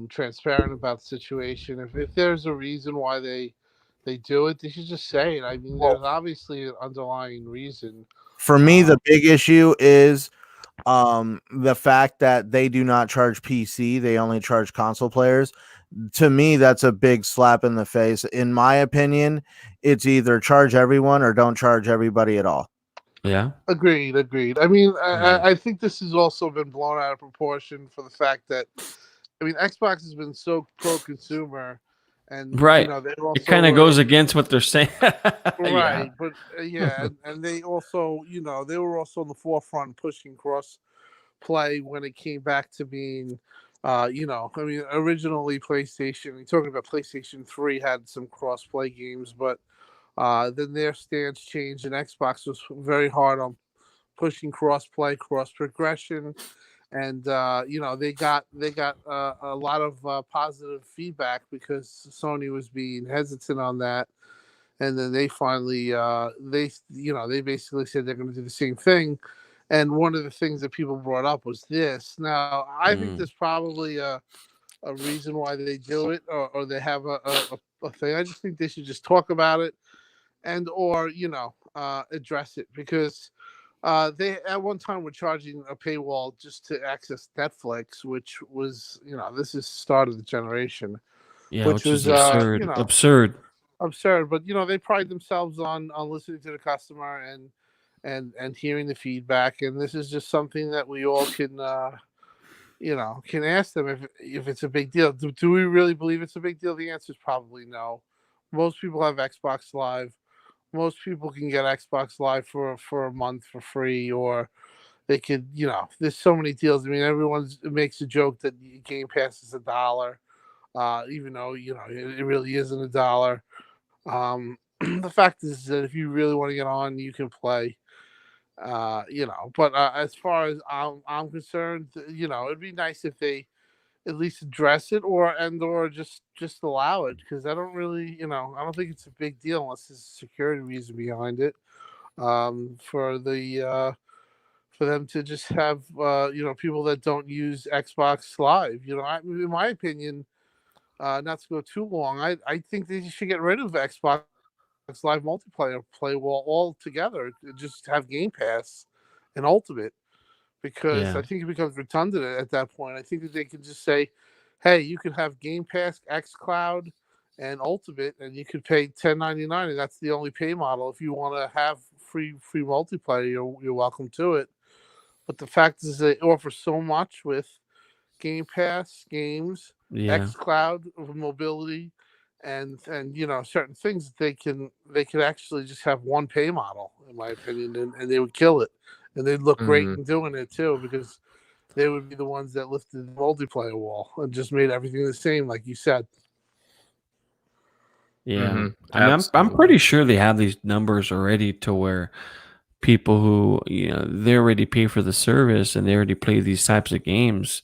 Speaker 6: transparent about the situation. If there's a reason why they do it, they should just say it. I mean, there's obviously an underlying reason.
Speaker 7: For me, the big issue is the fact that they do not charge PC, they only charge console players. To me, that's a big slap in the face. In my opinion, it's either charge everyone or don't charge everybody at all.
Speaker 4: Yeah.
Speaker 6: Agreed. I mean, I think this has also been blown out of proportion for the fact that, I mean, Xbox has been so pro-consumer, and
Speaker 4: Right.
Speaker 6: they also
Speaker 4: It kind of goes against what they're saying.
Speaker 6: right, but yeah, and they also, they were also on the forefront pushing cross play when it came back to being, I mean, originally PlayStation, talking about PlayStation 3 had some cross play games, but then their stance changed, and Xbox was very hard on pushing cross play, cross progression, and they got a lot of positive feedback because Sony was being hesitant on that, and then they finally they basically said they're going to do the same thing. And one of the things that people brought up was this. Now, I think there's probably a reason why they do it, or they have a thing. I just think they should just talk about it and or address it, because they at one time were charging a paywall just to access Netflix, which was this is start of the generation,
Speaker 4: Yeah,
Speaker 6: which
Speaker 4: which is
Speaker 6: was
Speaker 4: absurd.
Speaker 6: absurd. But they pride themselves on listening to the customer and hearing the feedback, and this is just something that we all can can ask them if it's a big deal. Do we really believe it's a big deal? The answer is probably no. Most people have Xbox Live. Most people can get Xbox Live for a month for free, or they could, there's so many deals. I mean, everyone makes a joke that Game Pass is $1, even though, it really isn't $1. The fact is that if you really want to get on, you can play, but as far as I'm concerned, it'd be nice if they at least address it or just allow it, because I don't really, I don't think it's a big deal unless there's a security reason behind it, for them to just have people that don't use Xbox Live. In my opinion, not to go too long, I think they should get rid of Xbox Live multiplayer play wall altogether. Just have Game Pass and Ultimate, because
Speaker 4: Yeah.
Speaker 6: I think it becomes redundant at that point. I think that they can just say, "Hey, you can have Game Pass, XCloud, and Ultimate, and you could pay $10.99, and that's the only pay model. If you want to have free multiplayer, you're welcome to it." But the fact is, they offer so much with Game Pass games,
Speaker 4: Yeah.
Speaker 6: XCloud for mobility, and certain things they could actually just have one pay model, in my opinion, and they would kill it, and they'd look great in doing it too, because they would be the ones that lifted the multiplayer wall and just made everything the same, like you said.
Speaker 4: Yeah, I mean, I'm pretty sure they have these numbers already to where people who they already pay for the service and they already play these types of games.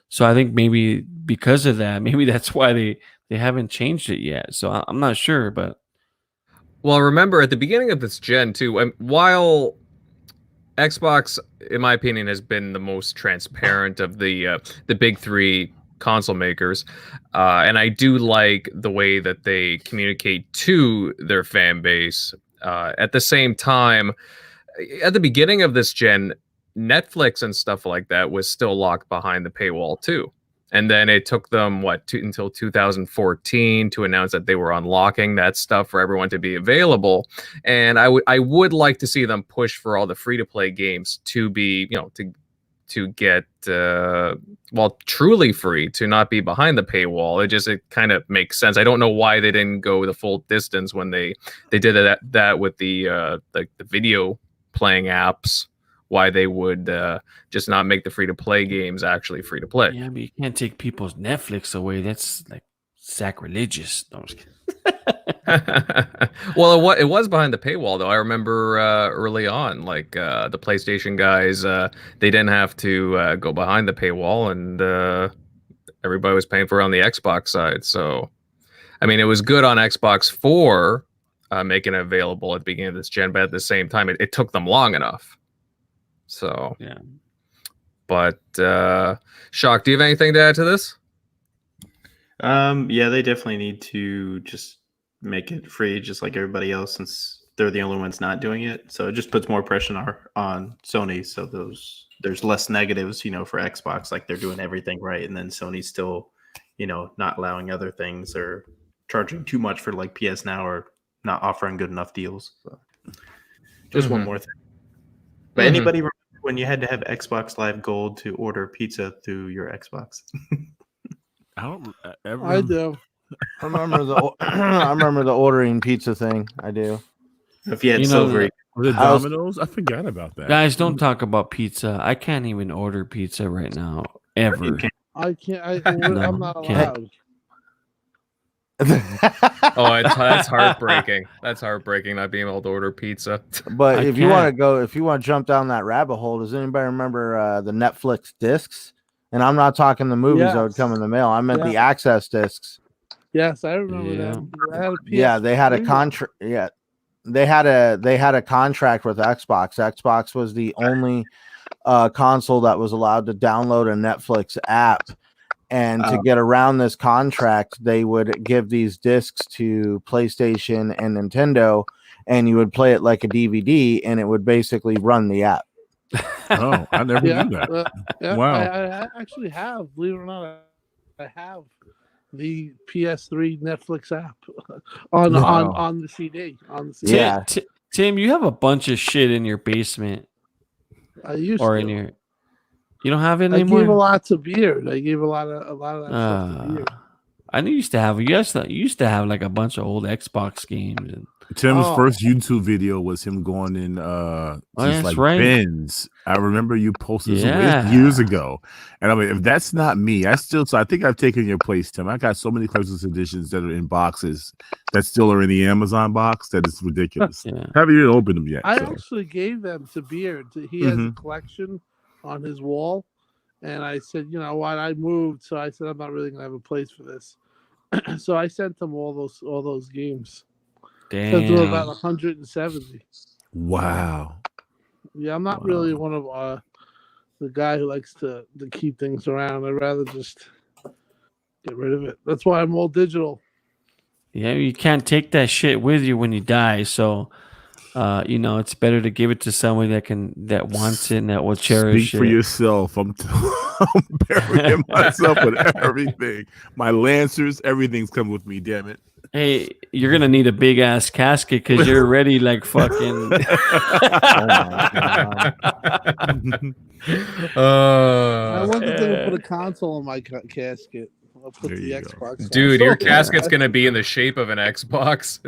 Speaker 4: So I think maybe because of that, maybe that's why they haven't changed it yet. So I'm not sure, but
Speaker 1: well, remember at the beginning of this gen too, while Xbox, in my opinion, has been the most transparent of the big three console makers, and I do like the way that they communicate to their fan base. At the same time, at the beginning of this gen, Netflix and stuff like that was still locked behind the paywall too. And then it took them until 2014 to announce that they were unlocking that stuff for everyone to be available. And I would like to see them push for all the free to play games to be to get truly free, to not be behind the paywall. It kind of makes sense. I don't know why they didn't go the full distance when they did that with the video playing apps. Why they would just not make the free-to-play games actually free-to-play.
Speaker 4: Yeah, but you can't take people's Netflix away. That's like sacrilegious. No, I'm just kidding.
Speaker 1: Well, it was behind the paywall, though. I remember early on, like the PlayStation guys, they didn't have to go behind the paywall, and everybody was paying for it on the Xbox side. So, I mean, it was good on Xbox 4 making it available at the beginning of this gen, but at the same time, it took them long enough. So
Speaker 4: yeah,
Speaker 1: but Shock, do you have anything to add to this?
Speaker 3: Yeah, they definitely need to just make it free, just like everybody else, since they're the only ones not doing it. So it just puts more pressure on Sony. So there's less negatives, for Xbox, like they're doing everything right, and then Sony's still, not allowing other things or charging too much for like PS Now or not offering good enough deals. So just one more thing. But anybody remember when you had to have Xbox Live Gold to order pizza through your Xbox?
Speaker 6: I do.
Speaker 7: I remember the ordering pizza thing. I do.
Speaker 3: If you had silver,
Speaker 2: was it Domino's? I forgot about that.
Speaker 4: Guys, don't talk about pizza. I can't even order pizza right now, ever.
Speaker 6: I can't. I'm not allowed.
Speaker 1: Oh, that's heartbreaking. That's heartbreaking not being able to order pizza.
Speaker 7: But if you want to jump down that rabbit hole, does anybody remember the Netflix discs? And I'm not talking the movies that would come in the mail. I meant the access discs.
Speaker 6: Yes, I remember that.
Speaker 7: They had a contract. Yeah, they had a contract with Xbox. Xbox was the only console that was allowed to download a Netflix app. And to get around this contract, they would give these discs to PlayStation and Nintendo, and you would play it like a DVD, and it would basically run the app.
Speaker 2: Oh, I never knew that. Wow.
Speaker 6: I actually have, believe it or not, I have the PS3 Netflix app on the CD.
Speaker 7: Yeah.
Speaker 4: Tim, you have a bunch of shit in your basement.
Speaker 6: I used
Speaker 4: or
Speaker 6: to.
Speaker 4: in your. You don't have it anymore.
Speaker 6: I gave a lot to Beard. I gave a lot of that stuff to Beard.
Speaker 4: I knew you used to have. You used to have like a bunch of old Xbox games. And
Speaker 2: Tim's first YouTube video was him going in bins. I remember you posted some years ago, and I mean, if that's not me, I think I've taken your place, Tim. I got so many collector's editions that are in boxes that still are in the Amazon box that it's ridiculous. Haven't even opened them yet.
Speaker 6: I actually gave them to Beard. He has a collection on his wall, and I said, you know what, I moved, so I said I'm not really gonna have a place for this. So I sent him all those games.
Speaker 4: Damn.
Speaker 6: Sent him about 170.
Speaker 2: Wow.
Speaker 6: Yeah, I'm not really one of the guy who likes to keep things around. I'd rather just get rid of it. That's why I'm all digital.
Speaker 4: Yeah, you can't take that shit with you when you die, so it's better to give it to someone that wants it and that will cherish
Speaker 2: Speak for yourself. I'm burying myself with everything. My Lancers, everything's coming with me, damn it.
Speaker 4: Hey, you're gonna need a big ass casket because you're already like fucking.
Speaker 6: I wanted to put a console in my casket. I'll put
Speaker 2: There
Speaker 6: the
Speaker 2: you go.
Speaker 6: Xbox.
Speaker 1: Dude,
Speaker 6: on.
Speaker 1: your casket's gonna be in the shape of an Xbox.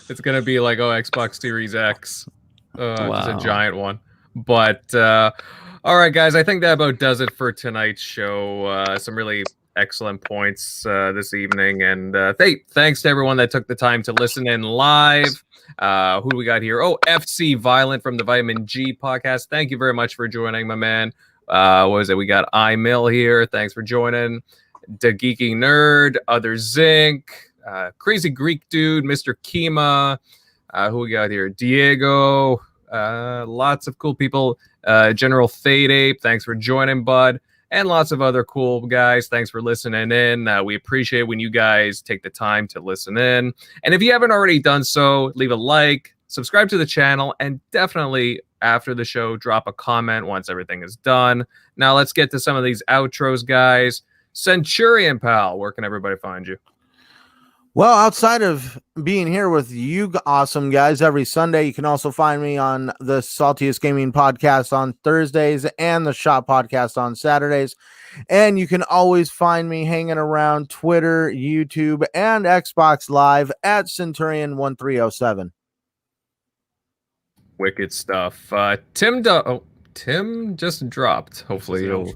Speaker 1: It's gonna be like, oh, Xbox Series X. Just a
Speaker 4: Wow.
Speaker 1: giant one. But all right, guys, I think that about does it for tonight's show. Some really excellent points this evening, and thanks to everyone that took the time to listen in live. Who do we got here? Oh, FC Violent from the Vitamin G podcast. Thank you very much for joining, my man. What was it? We got iMill here. Thanks for joining. The Geeky Nerd, Other Zinc, Crazy Greek Dude, Mr. Kima. Who we got here? Diego. Lots of cool people. General Fade Ape. Thanks for joining, bud. And lots of other cool guys. Thanks for listening in. We appreciate when you guys take the time to listen in. And if you haven't already done so, leave a like, subscribe to the channel, and definitely after the show, drop a comment once everything is done. Now let's get to some of these outros, guys. Centurion Pal, where can everybody find you?
Speaker 7: Well, outside of being here with you awesome guys every Sunday, you can also find me on the Saltiest Gaming Podcast on Thursdays and the Shop Podcast on Saturdays. And you can always find me hanging around Twitter, YouTube, and Xbox Live at Centurion1307.
Speaker 1: Wicked stuff. Tim just dropped. Hopefully he'll...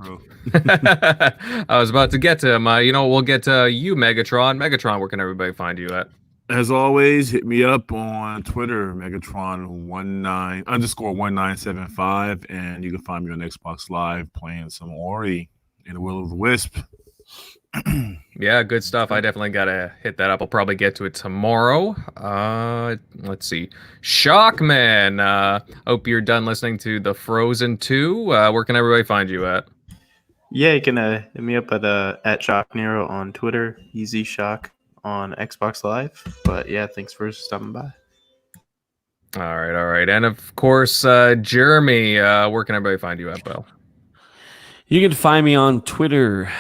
Speaker 1: I was about to get to him. We'll get to you, Megatron. Megatron, where can everybody find you at?
Speaker 2: As always, hit me up on Twitter, Megatron_1975, and you can find me on Xbox Live playing some Ori in the Will of the Wisp.
Speaker 1: Yeah, good stuff. I definitely gotta hit that up. I'll probably get to it tomorrow. Let's see. Shockman. Hope you're done listening to the Frozen 2. Where can everybody find you at?
Speaker 3: Yeah, you can hit me up at Shock Nero on Twitter, Easy Shock on Xbox Live. But yeah, thanks for stopping by.
Speaker 1: All right. And of course, Jeremy, where can everybody find you at, Bill?
Speaker 4: You can find me on Twitter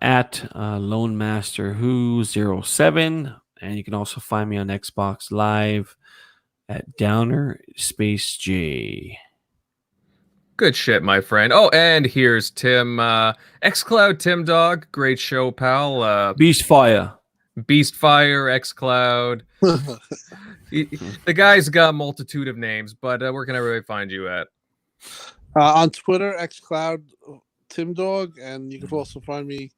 Speaker 4: at LoneMasterWho07, and you can also find me on Xbox Live at Downer Space J.
Speaker 1: Good shit, my friend. Oh, and here's Tim, xCloud Tim Dog. Great show, pal.
Speaker 4: Beastfire,
Speaker 1: xCloud. The guy's got a multitude of names, but where can everybody find you at?
Speaker 6: On Twitter, xCloud Tim Dog, and you can also find me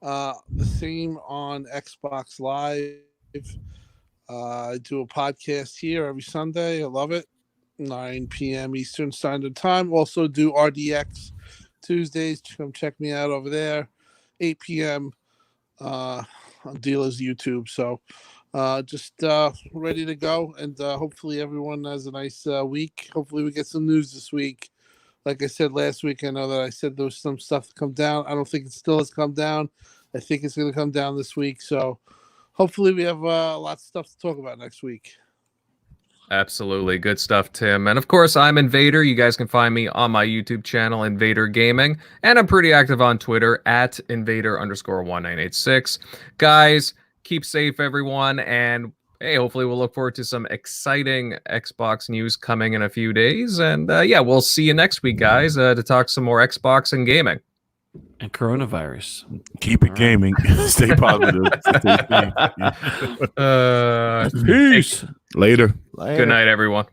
Speaker 6: the same on Xbox Live. I do a podcast here every Sunday. I love it. 9 p.m. Eastern Standard Time. Also do RDX Tuesdays. Come check me out over there. 8 p.m. On Dealer's YouTube. So just ready to go. And hopefully everyone has a nice week. Hopefully we get some news this week. Like I said last week, I know that I said there was some stuff to come down. I don't think it still has come down. I think it's going to come down this week. So hopefully we have lots of stuff to talk about next week.
Speaker 1: Absolutely. Good stuff, Tim. And of course, I'm Invader. You guys can find me on my YouTube channel, Invader Gaming. And I'm pretty active on Twitter at Invader_1986. Guys, keep safe, everyone. And hey, hopefully we'll look forward to some exciting Xbox news coming in a few days. And yeah, we'll see you next week, guys, to talk some more Xbox and gaming.
Speaker 4: and coronavirus.
Speaker 2: Keep it gaming. Stay positive. Stay safe.
Speaker 4: Peace.
Speaker 2: Later.
Speaker 1: Good night, everyone.